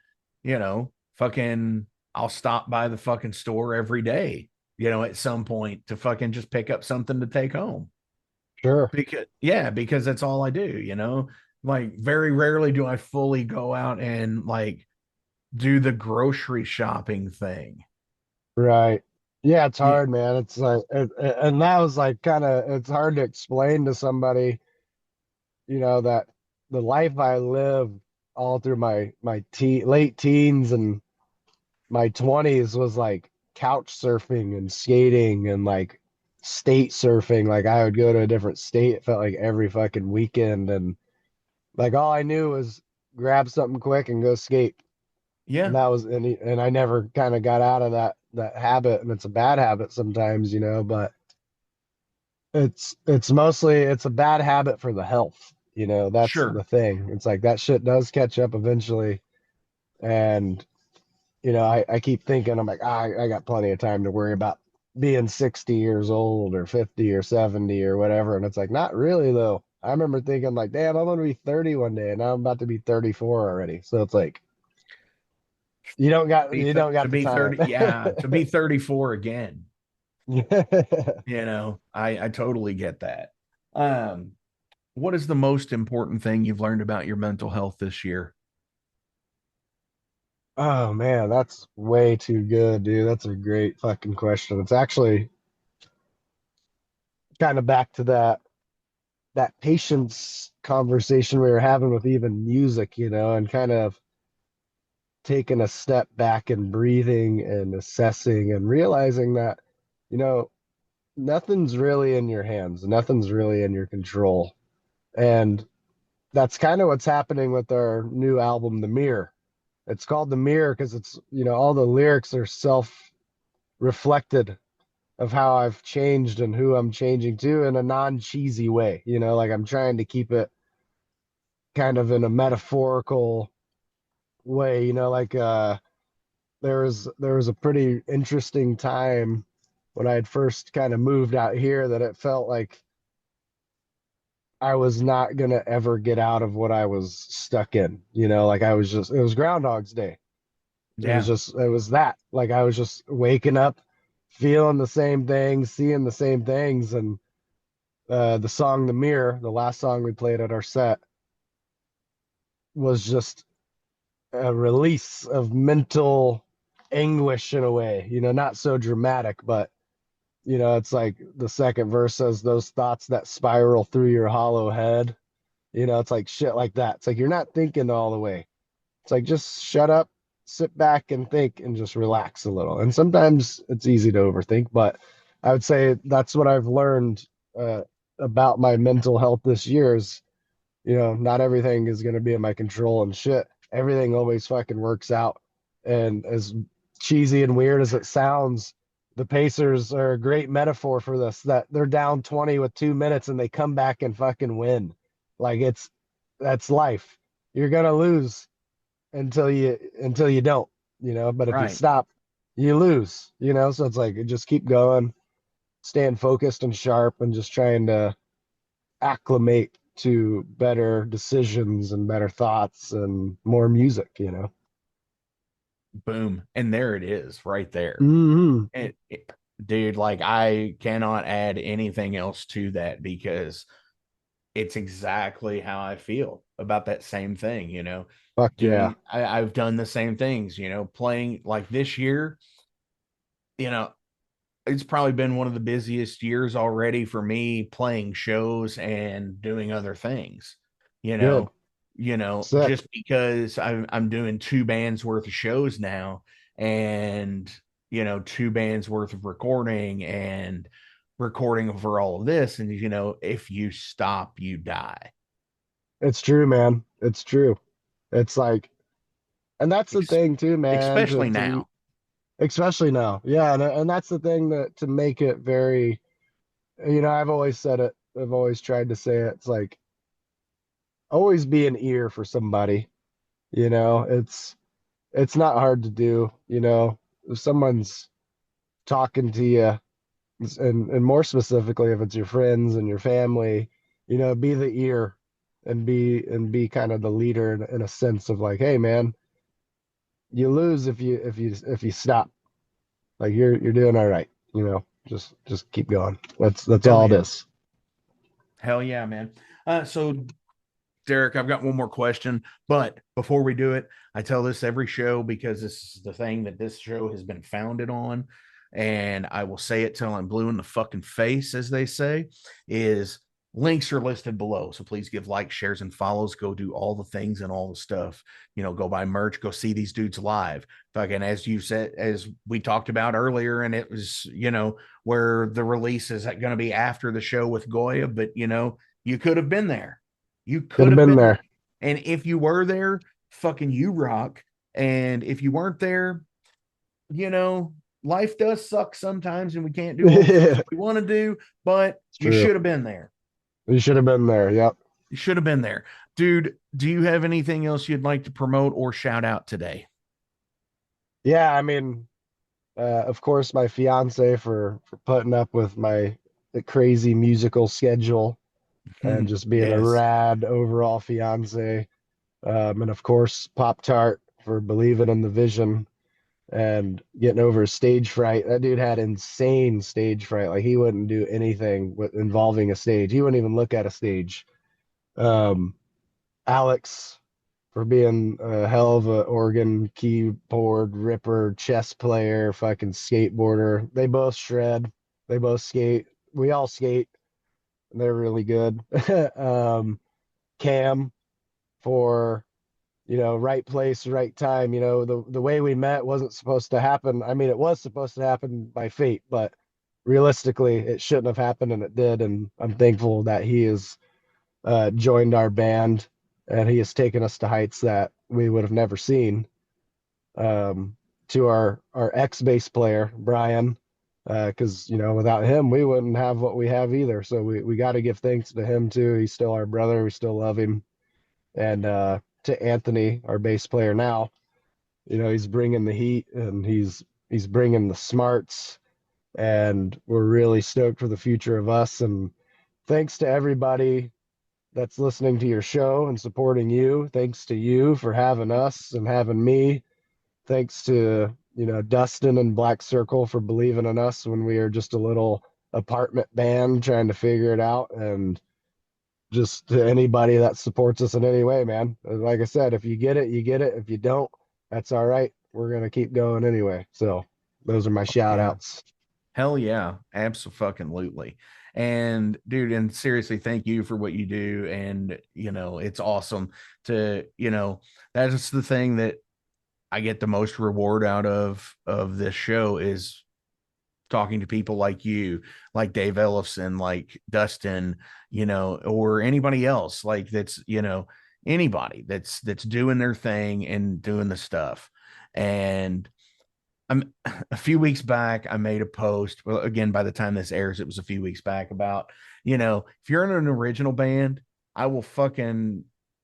fucking I'll stop by the fucking store every day, at some point to fucking just pick up something to take home. sure. Because that's all I do. Like very rarely do I fully go out and like do the grocery shopping thing. Right. Yeah, it's Yeah, hard, man. It's like, and that was like kind of, it's hard to explain to somebody, that the life I lived all through my late teens and my 20s was like couch surfing and skating and like state surfing. Like I would go to a different state, it felt like every fucking weekend. And like all I knew was grab something quick and go skate. And yeah, that was, and I never kind of got out of that habit. And it's a bad habit sometimes, but it's mostly it's a bad habit for the health. That's sure. the thing. It's like that shit does catch up eventually. And I keep thinking, I'm like, I got plenty of time to worry about being 60 years old or 50 or 70 or whatever. And it's like, not really though. I remember thinking like, damn, I'm gonna be 30 one day, and now I'm about to be 34 already. So it's like you don't To got the be time. 30, yeah, to be 34 again. Yeah. I totally get that. Um, what is the most important thing you've learned about your mental health this year? Oh man, that's way too good, dude. That's a great fucking question. It's actually kind of back to that patience conversation we were having with even music, and kind of taking a step back and breathing and assessing and realizing that, you know, nothing's really in your hands, nothing's really in your control. And that's kind of what's happening with our new album, The Mirror. It's called The Mirror because it's, all the lyrics are self reflected of how I've changed and who I'm changing to in a non cheesy way. Like I'm trying to keep it kind of in a metaphorical way, like there was a pretty interesting time when I had first kind of moved out here that it felt like I was not gonna ever get out of what I was stuck in. Like it was Groundhog's Day. Yeah, It was that. Like I was just waking up, feeling the same things, seeing the same things, and the song "The Mirror," the last song we played at our set, was just a release of mental anguish in a way. Not so dramatic, but it's like the second verse says those thoughts that spiral through your hollow head. It's like shit like that. It's like you're not thinking all the way. It's like just shut up, sit back and think and just relax a little. And sometimes it's easy to overthink, but I would say that's what I've learned uh, about my mental health this year is, not everything is going to be in my control and shit. Everything always fucking works out. And as cheesy and weird as it sounds, the Pacers are a great metaphor for this, that they're down 20 with 2 minutes and they come back and fucking win. Like that's life. You're going to lose until you don't, but if you right. stop, you lose, so it's like just keep going, staying focused and sharp and just trying to acclimate to better decisions and better thoughts and more music. Boom. And there it is right there. Hmm. Dude, like I cannot add anything else to that because it's exactly how I feel about that same thing. Fuck yeah. I've done the same things, playing like this year, you know, it's probably been one of the busiest years already for me playing shows and doing other things, you Good. know, Sick. just because I'm doing two bands worth of shows now and, two bands worth of recording and recording for all of this. And, if you stop, you die. It's true, man. It's true. It's like, and that's the Ex- thing too, man, Especially to now. especially now. Yeah, and that's the thing that to make it very, I've always said it. I've always tried to say it. It's like always be an ear for somebody. It's not hard to do. If someone's talking to you, and more specifically, if it's your friends and your family, be the ear and be kind of the leader in a sense of like, hey, man, you lose if you stop. Like you're doing all right. Just keep going. That's Hell all it yeah. is. Hell yeah, man. So Derek, I've got one more question, but before we do it, I tell this every show because this is the thing that this show has been founded on, and I will say it till I'm blue in the fucking face, as they say, is links are listed below. So please give likes, shares, and follows. Go do all the things and all the stuff. Go buy merch, go see these dudes live. Fucking as you said, as we talked about earlier, and it was, where the release is going to be after the show with Goya, but you could have been there. You Could could have have been been there. there. And if you were there, fucking you rock. And if you weren't there, life does suck sometimes and we can't do all the things It's that we want to do, but you true. should have been there. You should have been there. Yep. You should have been there. Dude, do you have anything else you'd like to promote or shout out today? Yeah, I mean, of course, my fiance for putting up with my crazy musical schedule and just being a Yes. rad overall fiance. And of course, Pop Tart for believing in the vision and getting over stage fright. That dude had insane stage fright. Like he wouldn't do anything with involving a stage. He wouldn't even look at a stage. Um, Alex for being a hell of a organ, keyboard ripper, chess player, fucking skateboarder. They both shred. They both skate. We all skate. They're really good. um, Cam for right place, right time. The way we met wasn't supposed to happen. I mean, it was supposed to happen by fate, but realistically, it shouldn't have happened, and it did. And I'm thankful that he has joined our band, and he has taken us to heights that we would have never seen. Um, to our ex bass player Brian, because without him we wouldn't have what we have either. So we got to give thanks to him too. He's still our brother. We still love him. And to Anthony, our bass player now, he's bringing the heat and he's bringing the smarts, and we're really stoked for the future of us. And thanks to everybody that's listening to your show and supporting you. Thanks to you for having us and having me. Thanks to, Dustin and Black Circle for believing in us when we are just a little apartment band trying to figure it out. And just to anybody that supports us in any way, man. Like I said, if you get it, you get it. If you don't, that's all right. We're going to keep going anyway. So those are my shout Yeah. outs. Hell yeah, absolutely. And dude, and seriously, thank you for what you do. And it's awesome to, that is the thing that I get the most reward out of this show is talking to people like you, like Dave Ellison, like Dustin, or anybody else, like that's, anybody that's doing their thing and doing the stuff. And I'm a few weeks back, I made a post. Well, again, by the time this airs, it was a few weeks back about, if you're in an original band, I will fucking,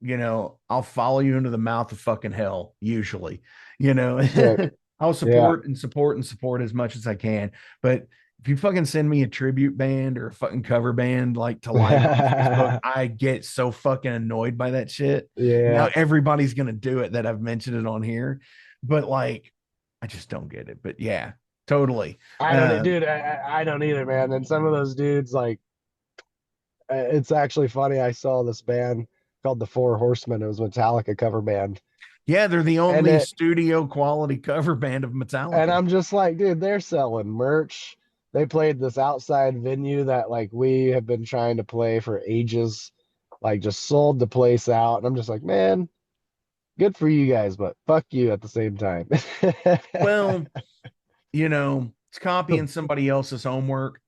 I'll follow you into the mouth of fucking hell, usually, you know, Sick. I'll Yeah. support as much as I can. But if you fucking send me a tribute band or a fucking cover band like to like on Facebook, I get so fucking annoyed by that shit. Now Yeah. everybody's gonna do it that I've mentioned it on here, but like I just don't get it. But yeah, totally. I don't, dude, I don't either, man. And some of those dudes, like, it's actually funny. I saw this band called the Four Horsemen. It was a Metallica cover band. Yeah, they're the And only it, studio quality cover band of and Metallica. I'm just like, dude, they're selling merch. They played this outside venue that like we have been trying to play for ages, like just sold the place out. And I'm just like, man, good for you guys, but fuck you at the same time. Well, it's copying somebody else's homework.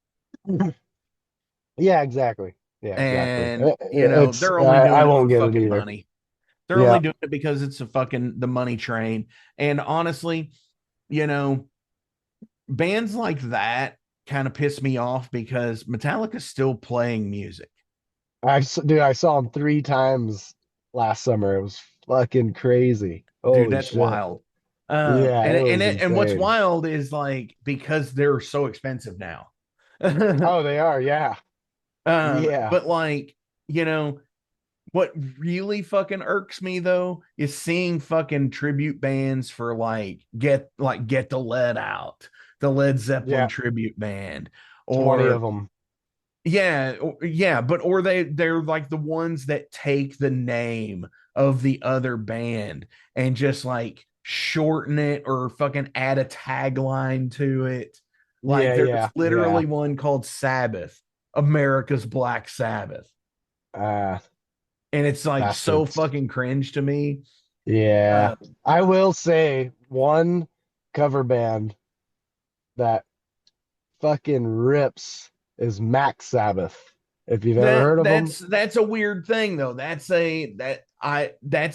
Yeah, exactly. Yeah, exactly. And It's they're only I doing it for won't get it fucking either. money. They're only Yeah, doing it because it's a fucking the money train. And honestly, you know, bands like that kind of piss me off because Metallica's still playing music. dude, I saw him 3 times last summer. It was fucking crazy. Dude, Holy that's shit. wild. Yeah, it was And what's insane. wild is like because they're so expensive now. um, Oh, they are. Yeah, yeah, but like, you know, what really fucking irks me though is seeing fucking tribute bands for get the lead out, the Led Zeppelin yeah. tribute band, 20 or of them. yeah, but or they're like the ones that take the name of the other band and just like shorten it or fucking add a tagline to it. Like Yeah, there's yeah, yeah. literally one called Sabbath, America's Black Sabbath. Uh, And it's like so Bastards. fucking cringe to me. Yeah. Uh, I will say one cover band that fucking rips is Max Sabbath. If you've ever that heard of them, that's a weird thing though. That's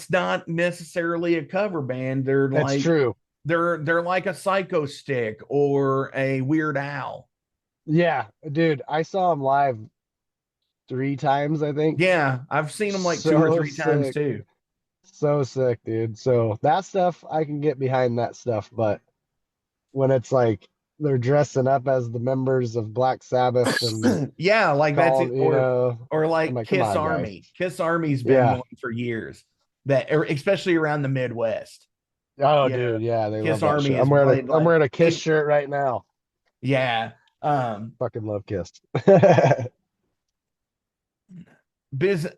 not necessarily a cover band. it's true. They're like a Psycho Stick or a Weird Al. Yeah, dude, I saw him live 3 times, I think. Yeah, I've seen them like two or So three times sick. too. So sick, dude. So that stuff, I can get behind that stuff, but when it's like they're dressing up as the members of Black Sabbath and Yeah, like that's it. called, you know, Or I'm like like, come Kiss on, guys. Army. Kiss Army's been Yeah. one for years. That or especially around the Midwest. Oh, You know, dude, yeah, they Kiss love that Army shit. is played I'm like wearing a Kiss they shirt right now. yeah. Fucking love Kiss.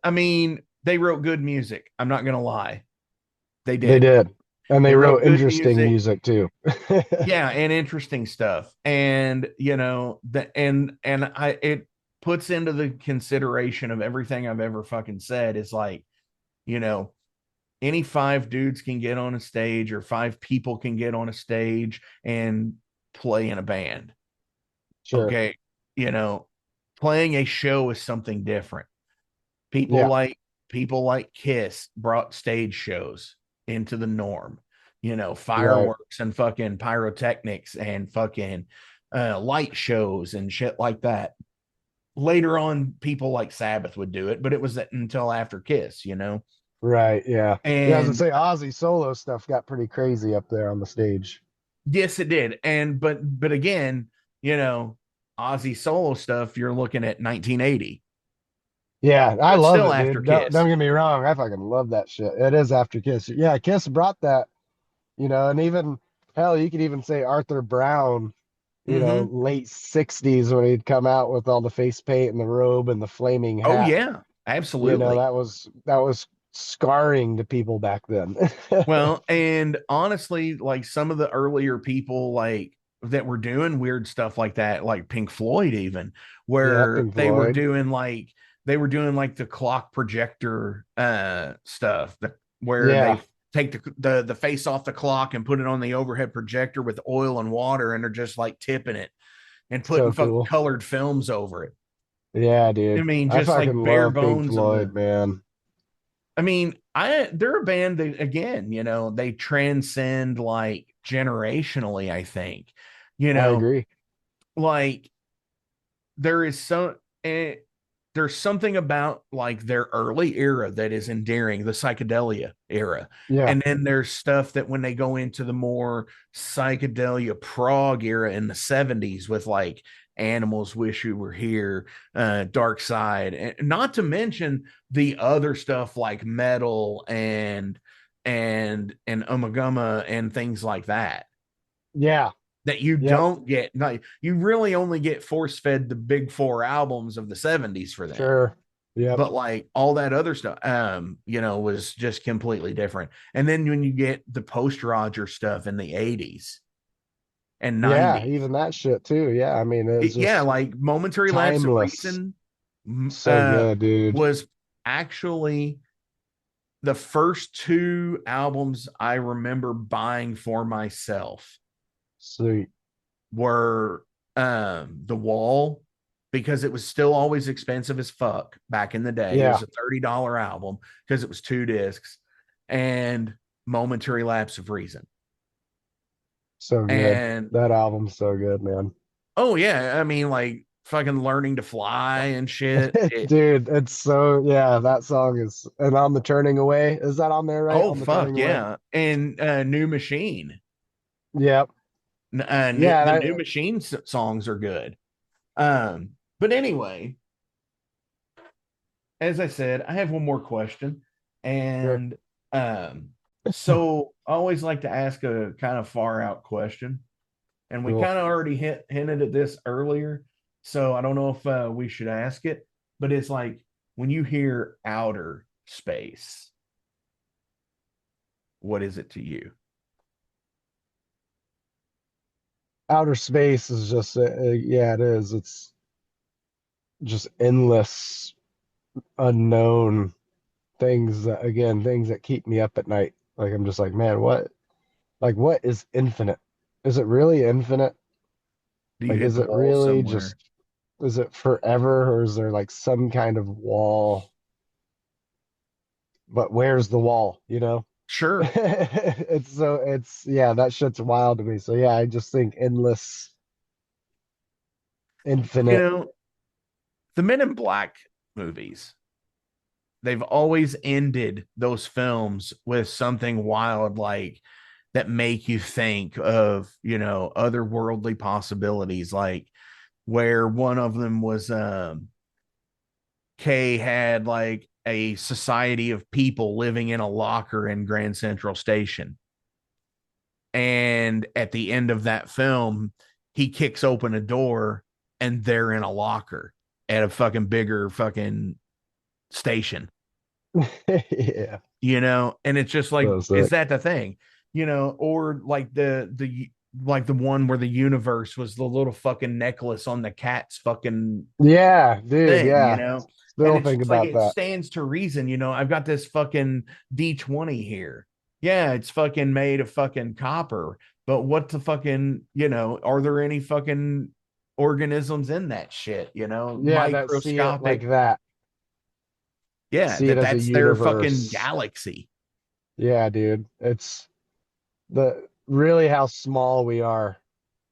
I mean, they wrote good music. I'm not gonna lie. They They did. did. And They they wrote wrote good interesting music. music too. Yeah, and interesting stuff. And you know, and I it puts into the consideration of everything I've ever fucking said is like, you know, any five dudes can get on a stage or five people can get on a stage and play in a band. Sure. Okay. You know, playing a show is something different. People Yeah. like people like Kiss brought stage shows into the norm. You know, Right. fireworks and fucking pyrotechnics and fucking light shows and shit like that. Later on, people like Sabbath would do it, but it was until after Kiss, you know. Right. Yeah. Yeah. As I And say, Ozzy solo stuff got pretty crazy up there on the stage. yes, it did. And but again, you know, Ozzy solo stuff, you're looking at 1980. Yeah, I So it's love still it, after dude. Kiss. Don't get me wrong. I fucking love that shit. It is after Kiss. Yeah, Kiss brought that, you know, and even hell, you could even say Arthur Brown, you know, Mm-hmm. late 60s when he'd come out with all the face paint and the robe and the flaming Oh hat. yeah, You know, absolutely. that was scarring to people back then. Well, and honestly, like some of the earlier people like that were doing weird stuff like that, like Pink Floyd even, Yeah, where Pink Floyd. they were doing like the clock projector stuff where Yeah, they take the face off the clock and put it on the overhead projector with oil and water and they're just like tipping it and putting so fucking cool. colored films over it. Yeah, I dude. mean, I just fucking like bare love Pink bones of Floyd, the man. I mean, they're a band that again, you know, they transcend like generationally, I think. You I know, agree. like there is some eh, there's something about like their early era that is endearing, the psychedelia era. Yeah. And then there's stuff that when they go into the more psychedelia prog era in the 70s with like Animals Wish You Were Here, Dark Side, and not to mention the other stuff like metal and Umaguma and things like that Yeah. that you Yep. don't get. Like, you really only get force fed the big four albums of the 70s for them. Sure. Yep. But like all that other stuff, you know, was just completely different. And then when you get the post Roger stuff in the 80s and Yeah, 90s, even that shit too. Yeah, I mean, it's yeah, just like Momentary Lapse of timeless. Reason So good, dude. was actually the first two albums I remember buying for myself Sweet. were The Wall, because it was still always expensive as fuck back in the day. It Yeah, was a $30 album because it was two discs, and Momentary Lapse of Reason. so good. And That album's so good, man. oh yeah, I mean like fucking Learning to Fly and shit. Dude, it's so yeah, that song is and on the turning away. Is that on there right? Oh On the turning fuck away? yeah. And New Machine. Yep. Yeah, The New Machine songs are good. But anyway, as I said, I have one more question. sure. And so I always like to ask a kind of far out question. And we Cool. kind of already hinted at this earlier. So I don't know if we should ask it, but it's like when you hear outer space, what is it to you? Outer space is just yeah, it is. It's just endless, unknown things that again, things that keep me up at night. Like I'm just like, man, what is infinite? Is it really infinite? Do you Like, hit is the it wall really somewhere? just, is it forever or is there like some kind of wall? But where's the wall, you know? Sure. Yeah, that shit's wild to me. So yeah, I just think endless, You infinite. know, the Men in Black movies, they've always ended those films with something wild like that make you think of, otherworldly possibilities, like where one of them was Kay had like a society of people living in a locker in Grand Central Station. And at the end of that film, he kicks open a door and they're in a locker at a fucking bigger fucking station, Yeah. and it's just like, So is sick. that the thing? Or like the one where the universe was the little fucking necklace on the cat's fucking Yeah, dude. thing, Yeah. and Still it's think just like about it that. stands to reason. I've got this fucking D20 here. Yeah, it's fucking made of fucking copper, but what the fucking, are there any fucking organisms in that shit, Yeah, that see it like microscopic? that. Yeah, See it as a that's their fucking universe. galaxy. Yeah, dude. It's the really how small we are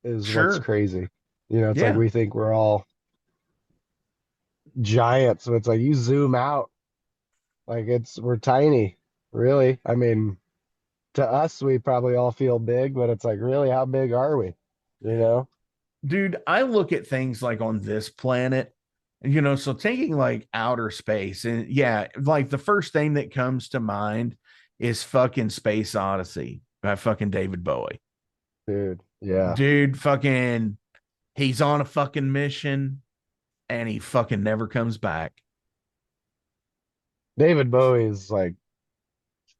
is what's Sure. crazy. It's like Yeah. we think we're all giants. So it's like you zoom out, like we're tiny, really. I mean, to us, we probably all feel big, but it's like, really, how big are we? You know? Dude, I look at things like on this planet, so taking like outer space, and yeah, like the first thing that comes to mind is fucking Space Odyssey by fucking David Bowie. Dude, yeah. Dude, fucking, he's on a fucking mission and he fucking never comes back. David Bowie is like,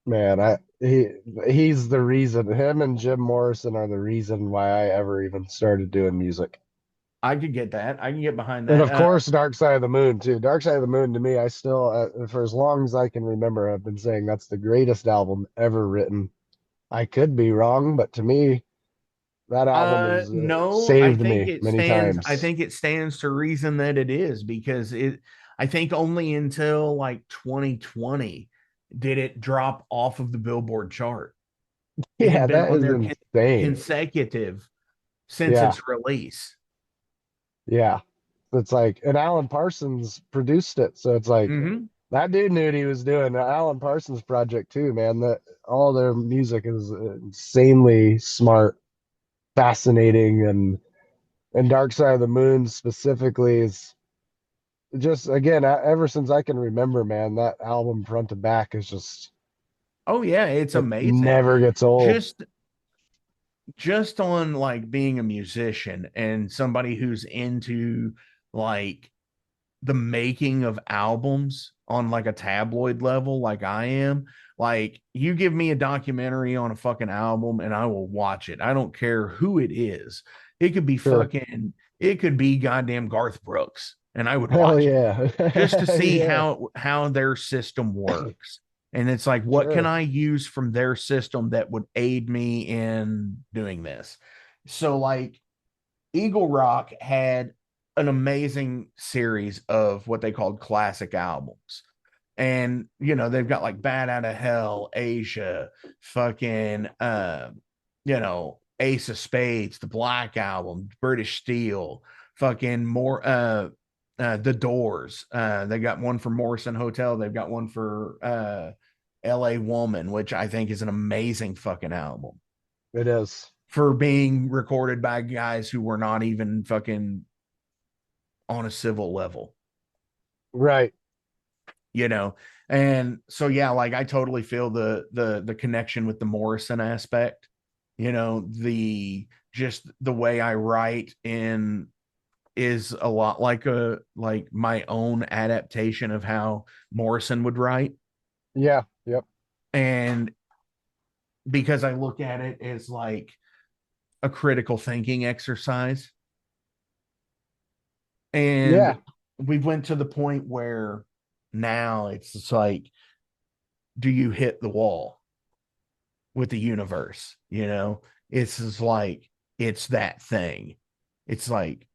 man, he's the reason. Him and Jim Morrison are the reason why I ever even started doing music. I could get that. I can get behind And that. of course, Dark Side of the Moon too. Dark Side of the Moon to me, I still, for as long as I can remember, I've been saying that's the greatest album ever written. I could be wrong, but to me, that album has No, I saved think me it many stands. I times. think it stands to reason that it is, because I think only until like 2020 did it drop off of the Billboard chart. It Yeah, had been that on is there insane. consecutive since Yeah, its release. yeah. It's like, and Alan Parsons produced it, so it's like Hmm. that dude knew what he was doing. Alan Parsons project too, man. That all their music is insanely smart, fascinating, and Dark Side of the Moon specifically is just again ever since I can remember, man. That album front to back is just Oh yeah, it's it amazing. never gets old. Just just on like being a musician and somebody who's into like the making of albums on like a tabloid level, like I am. Like, you give me a documentary on a fucking album and I will watch it. I don't care who it is. Sure, It could be goddamn Garth Brooks, and I would hell watch it yeah, just to see yeah, how their system works. And it's like, what can sure, I use from their system that would aid me in doing this? So like Eagle Rock had an amazing series of what they called classic albums. And they've got like Bad Out of Hell, Asia, fucking Ace of Spades, the Black Album, British Steel, fucking more the Doors. They got one for Morrison Hotel, they've got one for LA Woman, which I think is an amazing fucking album it is. for being recorded by guys who were not even fucking on a civil level, Right. you know. And so yeah, like I totally feel the connection with the Morrison aspect. The just the way I write in is a lot like my own adaptation of how Morrison would write. Yeah. Yep. And because I look at it as like a critical thinking exercise. And Yeah. we went to the point where now it's just like, do you hit the wall with the universe? It's just like, it's that thing. It's like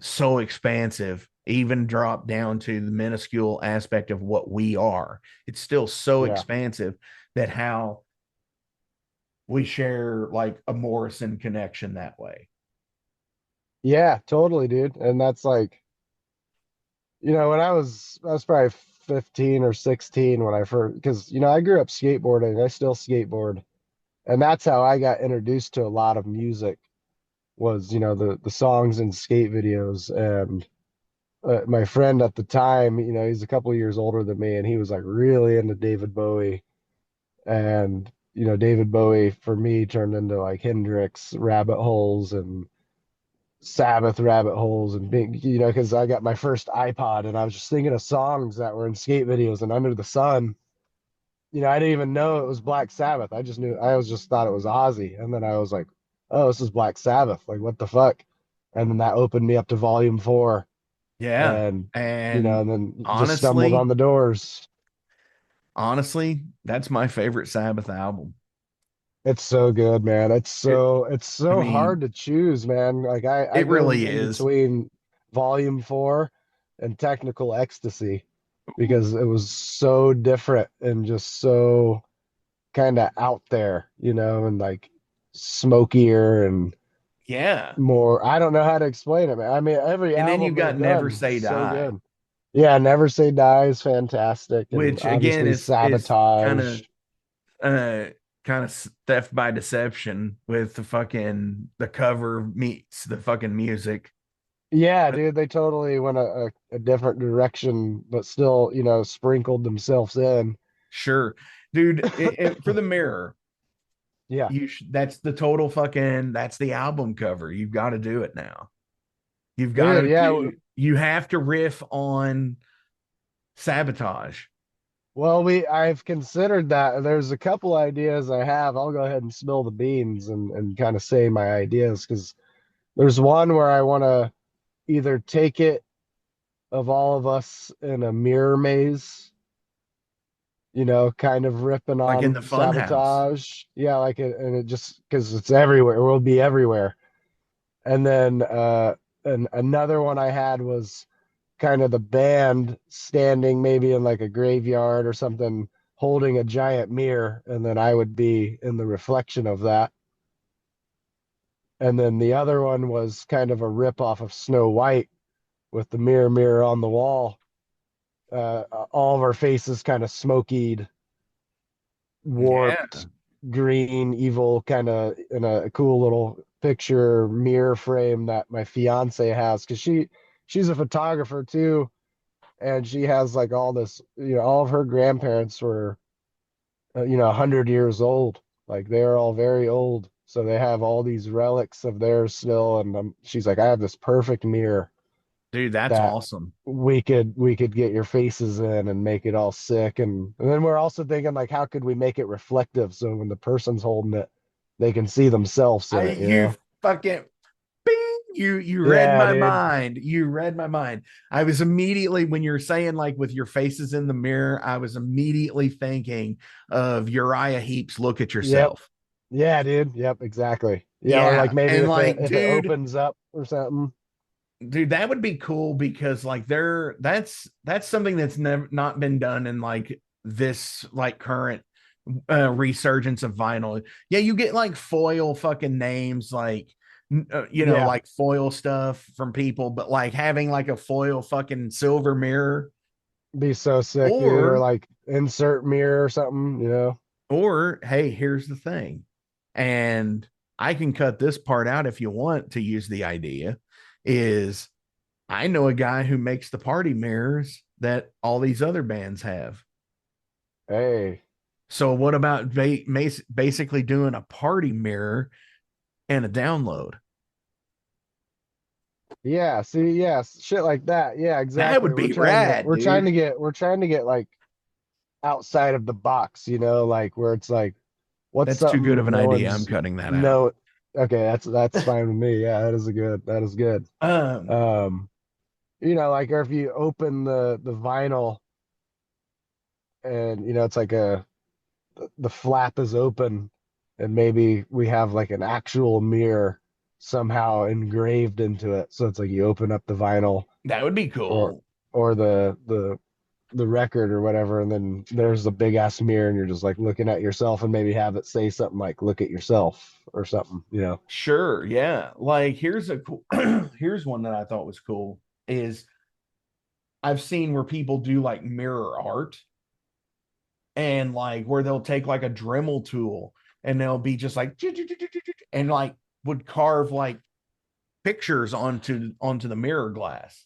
so expansive, even drop down to the minuscule aspect of what we are. It's still so Yeah. expansive that how we share like a Morrison connection that way. Yeah. Totally, dude. And that's like, when I was probably 15 or 16 when I first, because I grew up skateboarding. I still skateboard. And that's how I got introduced to a lot of music was, the songs and skate videos. And my friend at the time, he's a couple of years older than me, and he was like really into David Bowie. And, David Bowie for me turned into like Hendrix rabbit holes and Sabbath rabbit holes and big, because I got my first iPod and I was just thinking of songs that were in skate videos and Under the Sun. I didn't even know it was Black Sabbath. I was just thought it was Ozzy. And then I was like, oh, this is Black Sabbath. Like, what the fuck? And then that opened me up to volume 4. Yeah. And, And and then just stumbled on honestly, the Doors. honestly, that's my favorite Sabbath album. It's so good, man. It, It's I so hard mean, to choose, man. Like I it go really in is. between volume 4 and Technical Ecstasy because it was so different and just so kind of out there, and like smokier and Yeah. more. I don't know how to explain it, man. I mean, every And then album you've they've got Never done is Say so Die, good. Yeah, Never Say Die is fantastic, and which again obviously is Sabotage. uh kind of theft by deception with the cover meets the fucking music. Yeah, But dude, they totally went a different direction, but still, sprinkled themselves in. sure, dude, for the mirror, Yeah, that's the total fucking that's the album cover. You've got to do it now. You've got dude. to Yeah. do you have to riff on Sabotage. Well, I've considered that. There's a couple ideas I have. I'll go ahead and spill the beans and kind of say my ideas because there's one where I want to either take it of all of us in a mirror maze, kind of ripping Like in the on fun house. Sabotage. Yeah, like it, and it just because it's everywhere, it will be everywhere. And then and another one I had was kind of the band standing maybe in like a graveyard or something, holding a giant mirror, and then I would be in the reflection of that. And then the other one was kind of a rip off of Snow White with the mirror on the wall. All of our faces kind of smokied, Yeah. warped, green, evil, kind of in a cool little picture mirror frame that my fiance has because she's a photographer too, and she has like all this, all of her grandparents were 100 years old, like they're all very old, so they have all these relics of theirs still. And she's like, I have this perfect mirror Dude, that's that awesome. we could get your faces in and make it all sick. And then we're also thinking like, how could we make it reflective so when the person's holding it they can see themselves in it, You fucking bing, you read Yeah, my dude. mind. You read my mind. I was immediately when you're saying like with your faces in the mirror, I was immediately thinking of Uriah Heep's Look at Yep. Yourself. Yeah, dude. Yep, exactly. Yeah, or like Yeah. maybe And if it like, opens up or something. dude, that would be cool because like that's something that's never not been done in like this like current resurgence of vinyl. Yeah, you get like foil fucking names like Yeah, like foil stuff from people, but like having like a foil fucking silver mirror be so sick, dude. Or or like insert mirror or something. hey, here's the thing. And I can cut this part out if you want to use the idea is I know a guy who makes the party mirrors that all these other bands have. Hey. So what about basically doing a party mirror and a download? Yeah, see, yes, shit like that. Yeah, That exactly. would be rad, dude. We're trying to get like outside of the box, like where it's like, what's That's too good of something an no idea. I'm one's cutting that out. no okay, that's fine with me. Yeah, that is good. Um, Um, like or if you open the vinyl and it's like the flap is open and maybe we have like an actual mirror somehow engraved into it. So it's like you open up the vinyl that would be or cool. or the record or whatever, and then there's the big ass mirror and you're just like looking at yourself and maybe have it say something like look at yourself or something. Sure, yeah. Like here's a cool here's one that I thought was cool is I've seen where people do like mirror art and like where they'll take like a Dremel tool and they'll be just like and like would carve like pictures onto the mirror glass.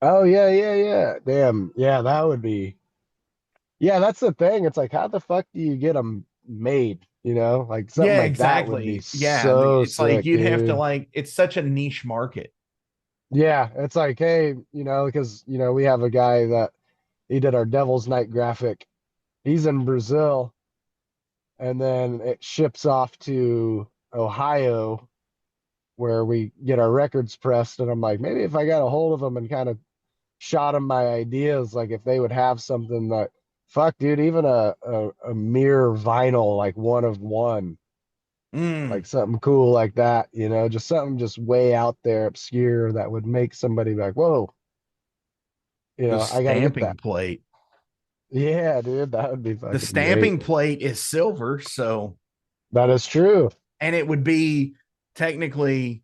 Oh yeah, yeah, yeah. Damn. Yeah, that would be. Yeah, that's the thing. It's like, how the fuck do you get them made? You know, like something Yeah, like that would be exactly. Yeah, so it's like sick, you'd have to dude. like it's such a niche market. Yeah, it's like, hey, because we have a guy that he did our Devil's Night graphic. He's in Brazil, and then it ships off to Ohio where we get our records pressed. And I'm like, maybe if I got a hold of them and kind of shot them my ideas, like if they would have something that, fuck, dude, even a mere vinyl, like one of one, Mm, like something cool like that, just something just way out there, obscure that would make somebody be like, whoa, the I got to get stamping that. plate. Yeah, dude, that would be The fucking great. stamping plate is silver, so That is true. and it would be technically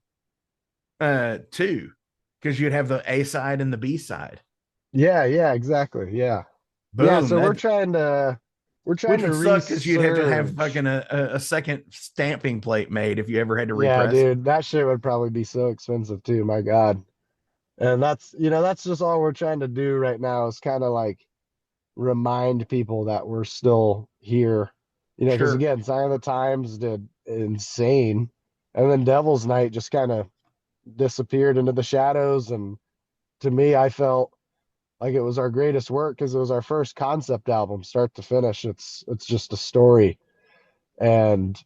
two because you'd have the A side and the B side. Yeah, yeah, exactly. Yeah. Yeah, Boom. so we're That trying to we're which trying to would suck because you'd have to have research. fucking a second stamping plate made if you ever had to Yeah, repress it. dude, that shit would probably be so expensive too, my God. And that's just all we're trying to do right now is kind of like remind people that we're still here. Because Sure. again, Sign of the Times did insane. And then Devil's Night just kind of disappeared into the shadows. And to me, I felt like it was our greatest work because it was our first concept album, start to finish. It's just a story. And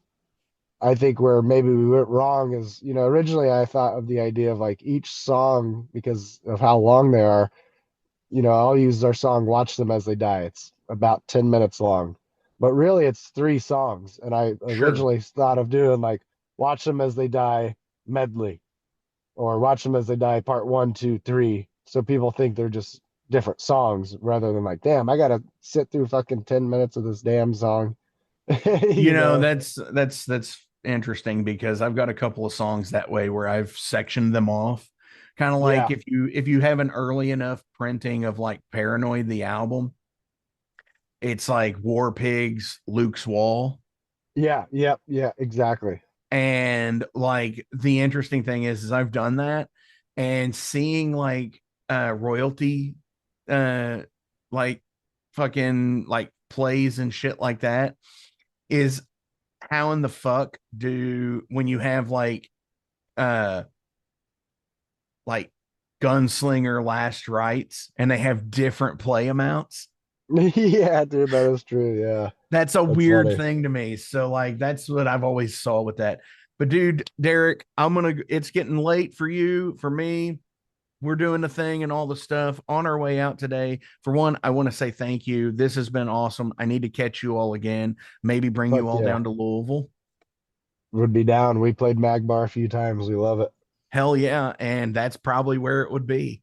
I think where maybe we went wrong is, originally I thought of the idea of like each song, because of how long they are, I'll use our song Watch Them As They Die. It's about 10 minutes long, but really it's three songs. And I Sure. originally thought of doing like Watch Them As They Die medley or Watch Them As They Die part one, two, three. So people think they're just different songs rather than like, damn, I got to sit through fucking 10 minutes of this damn song, You you know, know? that's interesting because I've got a couple of songs that way where I've sectioned them off. Kind of like Yeah. if you have an early enough printing of like Paranoid the album, it's like War Pigs, Luke's Wall. Yeah. Yeah. Yeah. Exactly. And like the interesting thing is I've done that and seeing like royalty uh like fucking like plays and shit like that is how in the fuck do when you have uh like gunslinger last rites and they have different play amounts. Yeah, dude, that is true. Yeah. That's a That's weird funny. thing to me. So like that's what I've always saw with that. But dude, Derek, it's getting late for you, for me. We're doing the thing and all the stuff on our way out today. For one, I want to say thank you. This has been awesome. I need to catch you all again, maybe bring you Fuck all yeah. down to Louisville. Would be down. We played Magbar a few times. We love it. Hell yeah. And that's probably where it would be.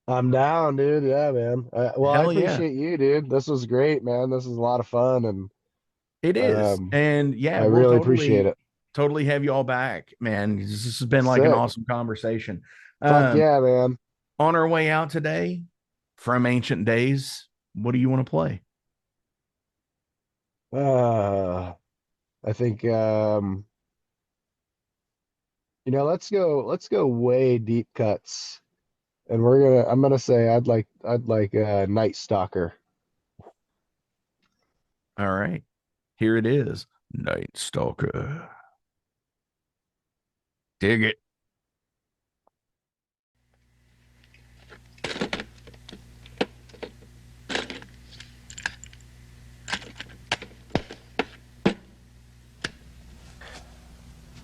I'm down, dude. Yeah, man. Well, I Hell yeah. appreciate you, dude. This was great, man. This is a lot of fun, and It is. And yeah, I we'll really appreciate totally, it. totally have you all back, man. This has been like an Sick. awesome conversation. Fuck Um, yeah, man. on our way out today from ancient days, what do you want to play? Uh, I think let's go way deep cuts. And I'm gonna say I'd like Night Stalker. All right. Here it is. Night Stalker. Dig it.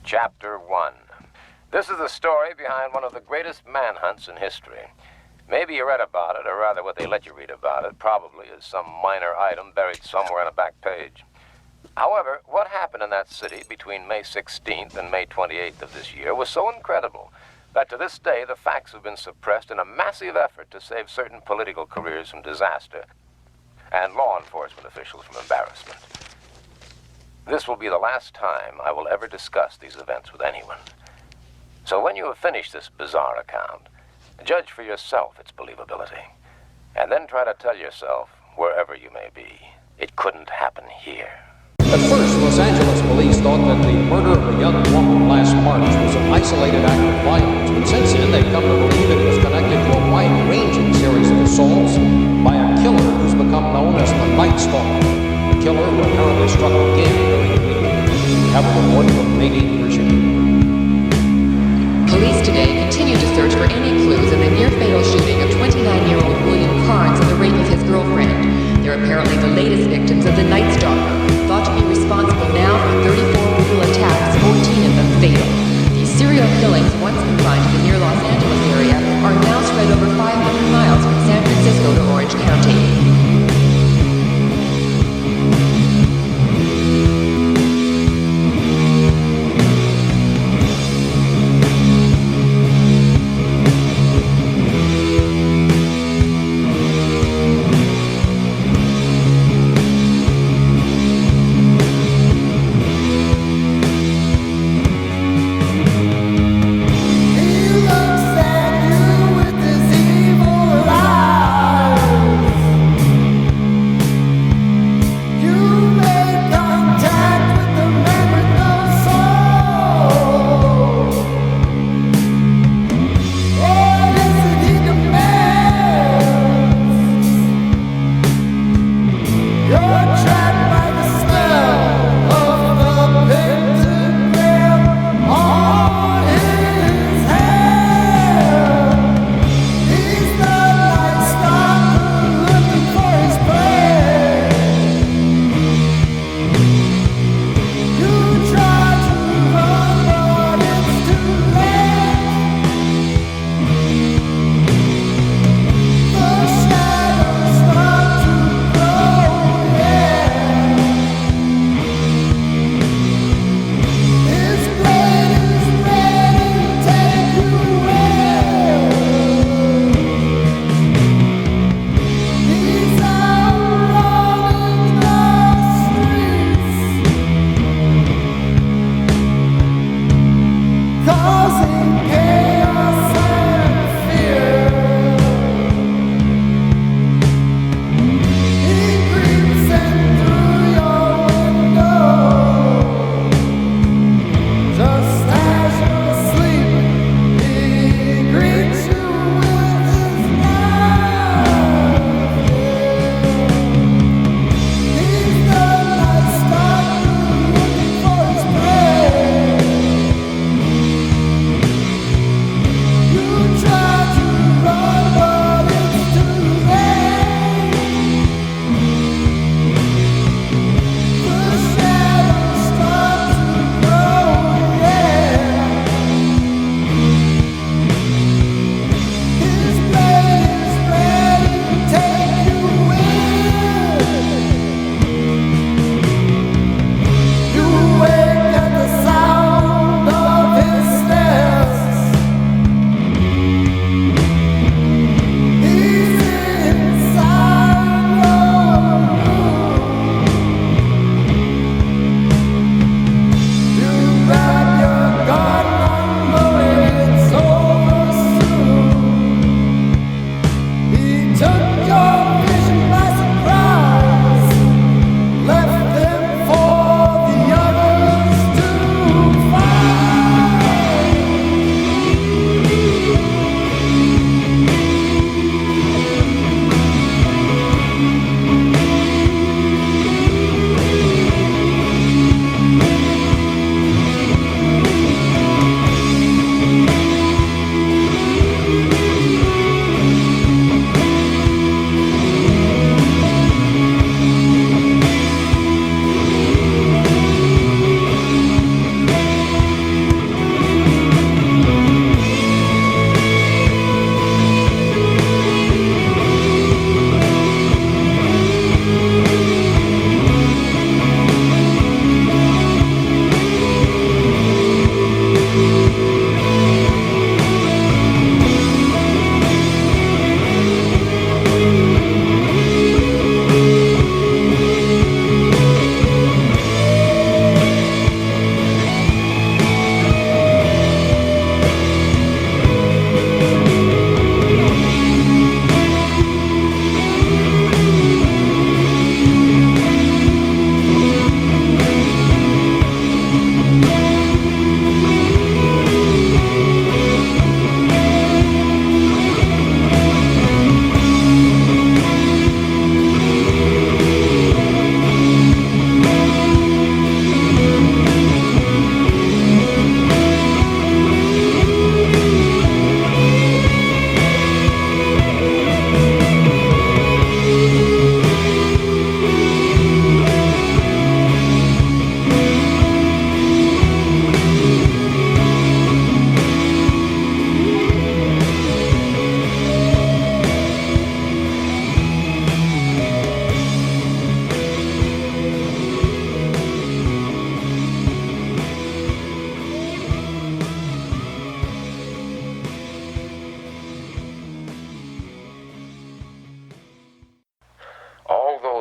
Chapter 1. This is the story behind one of the greatest manhunts in history. Maybe you read about it, or rather what they let you read about it, probably as some minor item buried somewhere on a back page. However, what happened in that city between May 16th and May 28th of this year was so incredible that to this day the facts have been suppressed in a massive effort to save certain political careers from disaster and law enforcement officials from embarrassment. This will be the last time I will ever discuss these events with anyone. So when you have finished this bizarre account, judge for yourself its believability, and then try to tell yourself, wherever you may be, it couldn't happen here. At first, Los Angeles police thought that the murder of a young woman last March was an isolated act of violence, but since then they've come to believe it was connected to a wide-ranging series of assaults by a killer who's become known as the Night Stalker, a killer who apparently struck again during the week. We have a report from Nadine Grisham. Police today continue to search for any clues in the near-fatal shooting of 29-year-old William Carnes and the rape of his girlfriend. They're apparently the latest victims of the Night Stalker, thought to be responsible now for 34 brutal attacks, 14 of them fatal. These serial killings, once confined to the near Los Angeles area, are now spread over 500 miles from San Francisco to Orange County.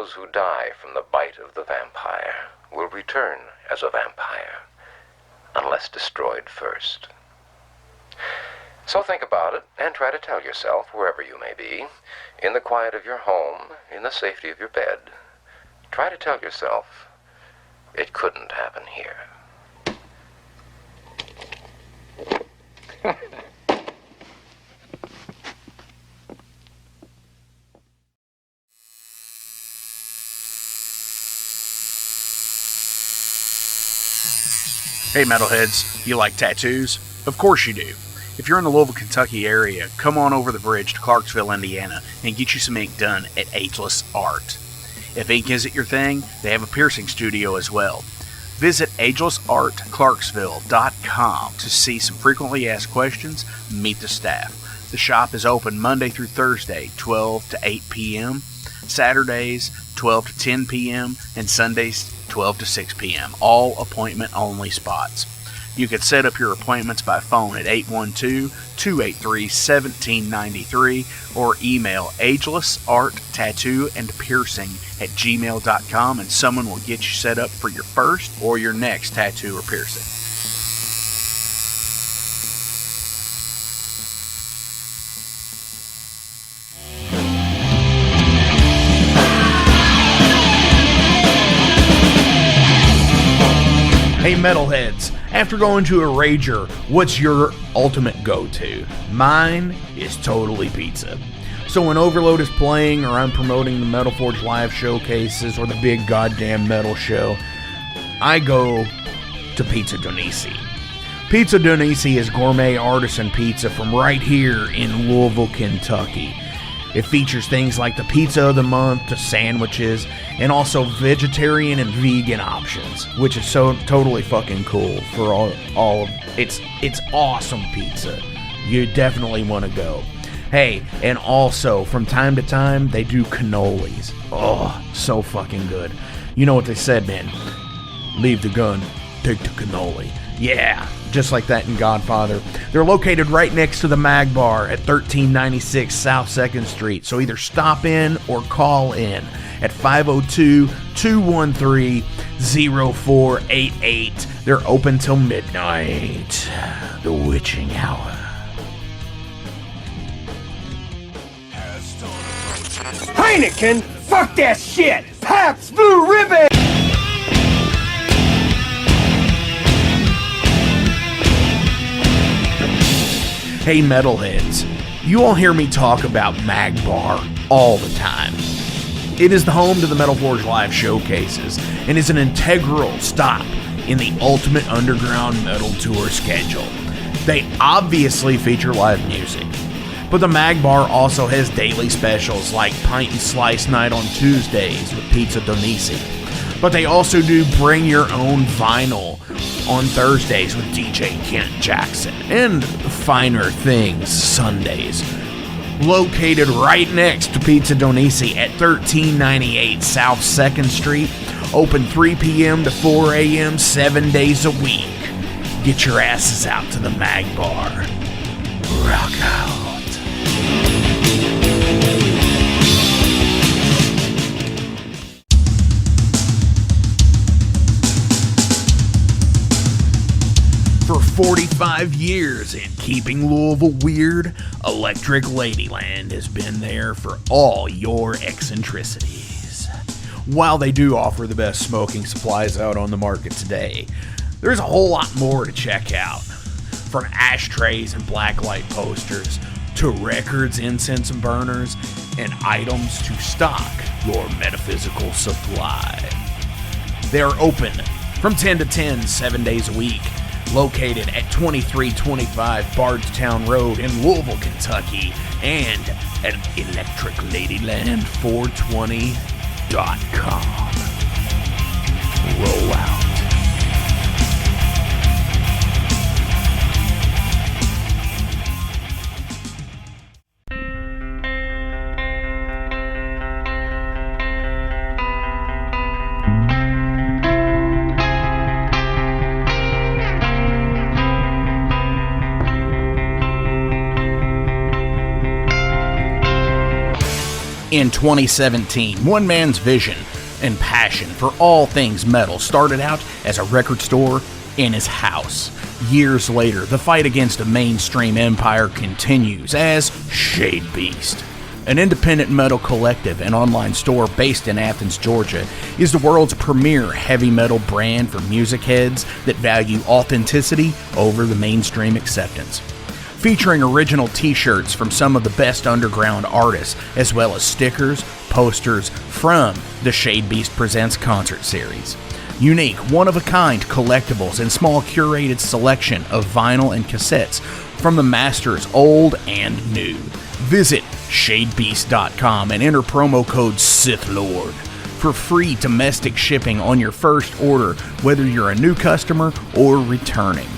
those who die from the bite of the vampire will return as a vampire, unless destroyed first. So think about it, and try to tell yourself, wherever you may be, in the quiet of your home, in the safety of your bed, try to tell yourself, it couldn't happen here. Hey metalheads, you like tattoos? Of course you do. If you're in the Louisville, Kentucky area, come on over the bridge to Clarksville, Indiana, and get you some ink done at Ageless Art. If ink isn't your thing, they have a piercing studio as well. Visit agelessartclarksville.com to see some frequently asked questions, meet the staff. The shop is open Monday through Thursday, 12 to 8 p.m., Saturdays, 12 to 10 p.m., and Sundays, 12 to 6 p.m., all appointment-only spots. You can set up your appointments by phone at 812-283-1793 or email agelessarttattooandpiercing@gmail.com, and someone will get you set up for your first or your next tattoo or piercing. Hey metalheads, after going to a rager, what's your ultimate go-to? Mine is totally pizza. So when Overload is playing, or I'm promoting the Metal Forge live showcases, or the big goddamn metal show, I go to Pizza Donisi. Pizza Donisi is gourmet artisan pizza from right here in Louisville, Kentucky. It features things like the pizza of the month, the sandwiches, and also vegetarian and vegan options, which is so totally fucking cool for all of it's awesome pizza. You definitely want to go. Hey, and also from time to time they do cannolis. Oh, so fucking good. You know what they said, man? Leave the gun, take the cannoli. Yeah, just like that in Godfather. They're located right next to the Mag Bar at 1396 South 2nd Street. So either stop in or call in at 502-213-0488. They're open till midnight. The witching hour. Heineken! Fuck that shit! Pabst Blue Ribbon! Hey metalheads, you all hear me talk about Mag Bar all the time. It is the home to the Metal Forge live showcases and is an integral stop in the ultimate underground metal tour schedule. They obviously feature live music, but the Mag Bar also has daily specials like Pint and Slice Night on Tuesdays with Pizza Donisi. But they also do Bring Your Own Vinyl on Thursdays with DJ Kent Jackson, and Finer Things Sundays. Located right next to Pizza Donisi at 1398 South 2nd Street, open 3 p.m. to 4 a.m. 7 days a week. Get your asses out to the Mag Bar. Rock out. For 45 years in keeping Louisville weird, Electric Ladyland has been there for all your eccentricities. While they do offer the best smoking supplies out on the market today, there's a whole lot more to check out. From ashtrays and blacklight posters, to records, incense and burners, and items to stock your metaphysical supply. They are open from 10 to 10, 7 days a week. Located at 2325 Bardstown Road in Louisville, Kentucky, and at electricladyland420.com. Roll out. In 2017, one man's vision and passion for all things metal started out as a record store in his house. Years later, the fight against a mainstream empire continues as Shade Beast. An independent metal collective and online store based in Athens, Georgia, is the world's premier heavy metal brand for music heads that value authenticity over the mainstream acceptance. Featuring original t-shirts from some of the best underground artists, as well as stickers, posters from the Shade Beast Presents concert series. Unique, one-of-a-kind collectibles and small curated selection of vinyl and cassettes from the masters old and new. Visit shadebeast.com and enter promo code SithLord for free domestic shipping on your first order, whether you're a new customer or returning.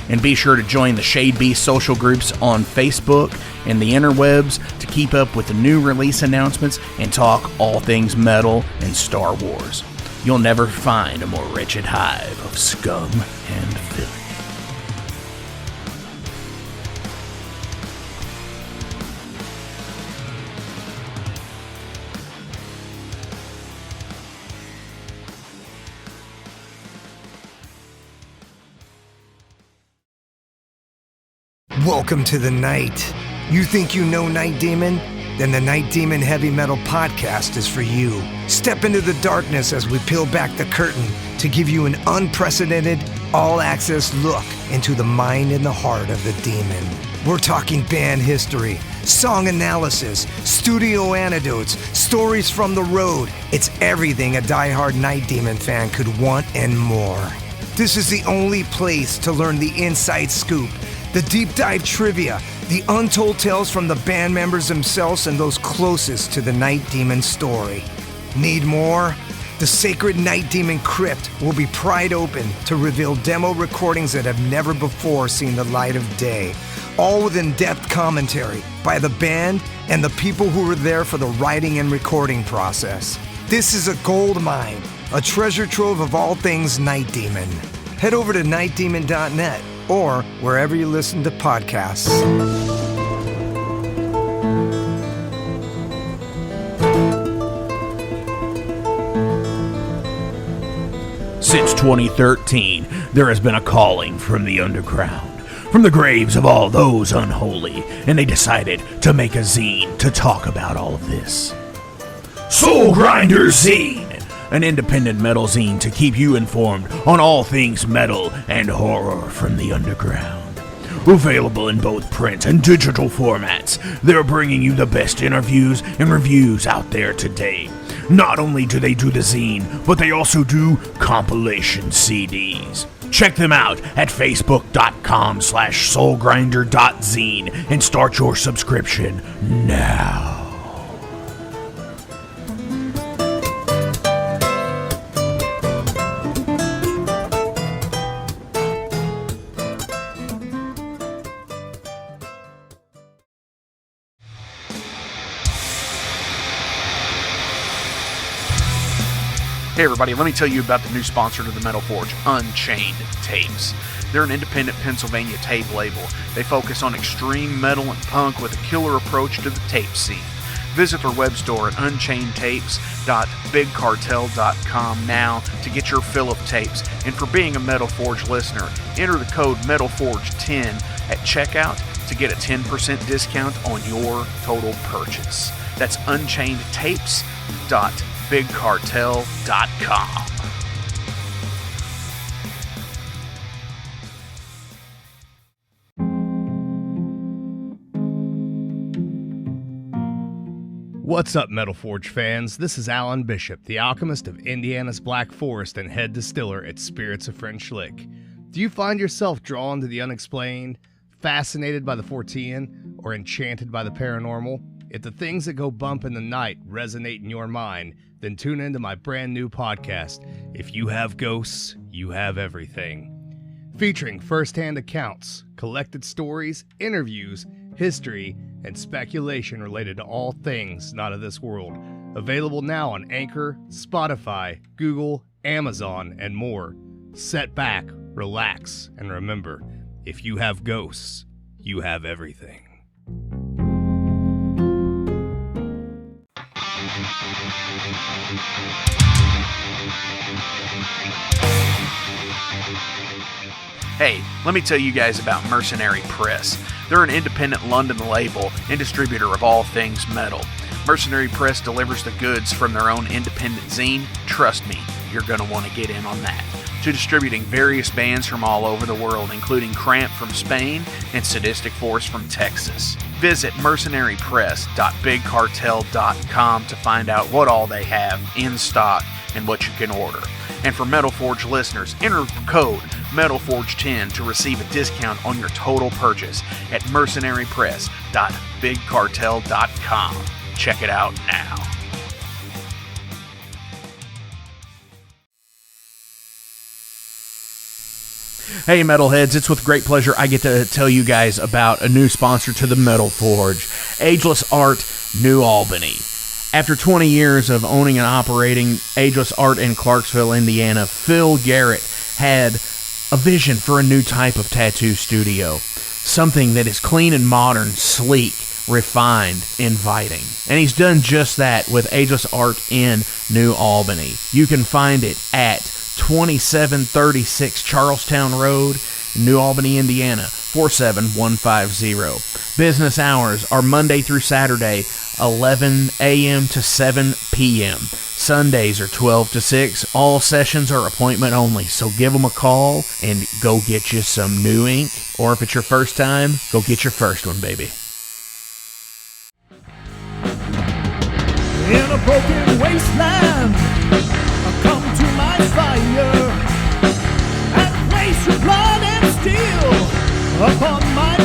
And be sure to join the Shade Beast social groups on Facebook and the interwebs to keep up with the new release announcements and talk all things metal and Star Wars. You'll never find a more wretched hive of scum and filth. Welcome to the night. You think you know Night Demon? Then the Night Demon Heavy Metal Podcast is for you. Step into the darkness as we peel back the curtain to give you an unprecedented, all-access look into the mind and the heart of the demon. We're talking band history, song analysis, studio anecdotes, stories from the road. It's everything a diehard Night Demon fan could want and more. This is the only place to learn the inside scoop, the deep dive trivia, the untold tales from the band members themselves and those closest to the Night Demon story. Need more? The sacred Night Demon Crypt will be pried open to reveal demo recordings that have never before seen the light of day, all with in-depth commentary by the band and the people who were there for the writing and recording process. This is a gold mine, a treasure trove of all things Night Demon. Head over to nightdemon.net or wherever you listen to podcasts. Since 2013, there has been a calling from the underground, from the graves of all those unholy, and they decided to make a zine to talk about all of this. Soul Grinder Zine! An independent metal zine to keep you informed on all things metal and horror from the underground. Available in both print and digital formats, they're bringing you the best interviews and reviews out there today. Not only do they do the zine, but they also do compilation CDs. Check them out at facebook.com/soulgrinder.zine and start your subscription now. Hey everybody, let me tell you about the new sponsor to the Metal Forge, Unchained Tapes. They're an independent Pennsylvania tape label. They focus on extreme metal and punk with a killer approach to the tape scene. Visit their web store at unchainedtapes.bigcartel.com now to get your fill of tapes. And for being a Metal Forge listener, enter the code METALFORGE10 at checkout to get a 10% discount on your total purchase. That's unchainedtapes.bigcartel.com. What's up, Metal Forge fans? This is Alan Bishop, the alchemist of Indiana's Black Forest and head distiller at Spirits of French Lick. Do you find yourself drawn to the unexplained, fascinated by the Fortean, or enchanted by the paranormal? If the things that go bump in the night resonate in your mind, then tune into my brand new podcast, If You Have Ghosts, You Have Everything. Featuring first-hand accounts, collected stories, interviews, history, and speculation related to all things not of this world. Available now on Anchor, Spotify, Google, Amazon, and more. Set back, relax, and remember, if you have ghosts, you have everything. Hey, let me tell you guys about Mercenary Press. They're an independent London label and distributor of all things metal. Mercenary Press delivers the goods from their own independent zine. Trust me, you're going to want to get in on that. To distributing various bands from all over the world, including Cramp from Spain and Sadistic Force from Texas. Visit mercenarypress.bigcartel.com to find out what all they have in stock and what you can order. And for Metal Forge listeners, enter code METALFORGE10 to receive a discount on your total purchase at mercenarypress.bigcartel.com. Check it out now. Hey Metalheads, it's with great pleasure I get to tell you guys about a new sponsor to the Metal Forge, Ageless Art, New Albany. After 20 years of owning and operating Ageless Art in Clarksville, Indiana, Phil Garrett had a vision for a new type of tattoo studio. Something that is clean and modern, sleek, refined, inviting. And he's done just that with Ageless Art in New Albany. You can find it at 2736 Charlestown Road, New Albany, Indiana, 47150. Business hours are Monday through Saturday, 11 a.m. to 7 p.m. Sundays are 12 to 6. All sessions are appointment only, so give them a call and go get you some new ink. Or if it's your first time, go get your first one, baby. In a broken wasteland, come to my fire and place your blood and steel upon my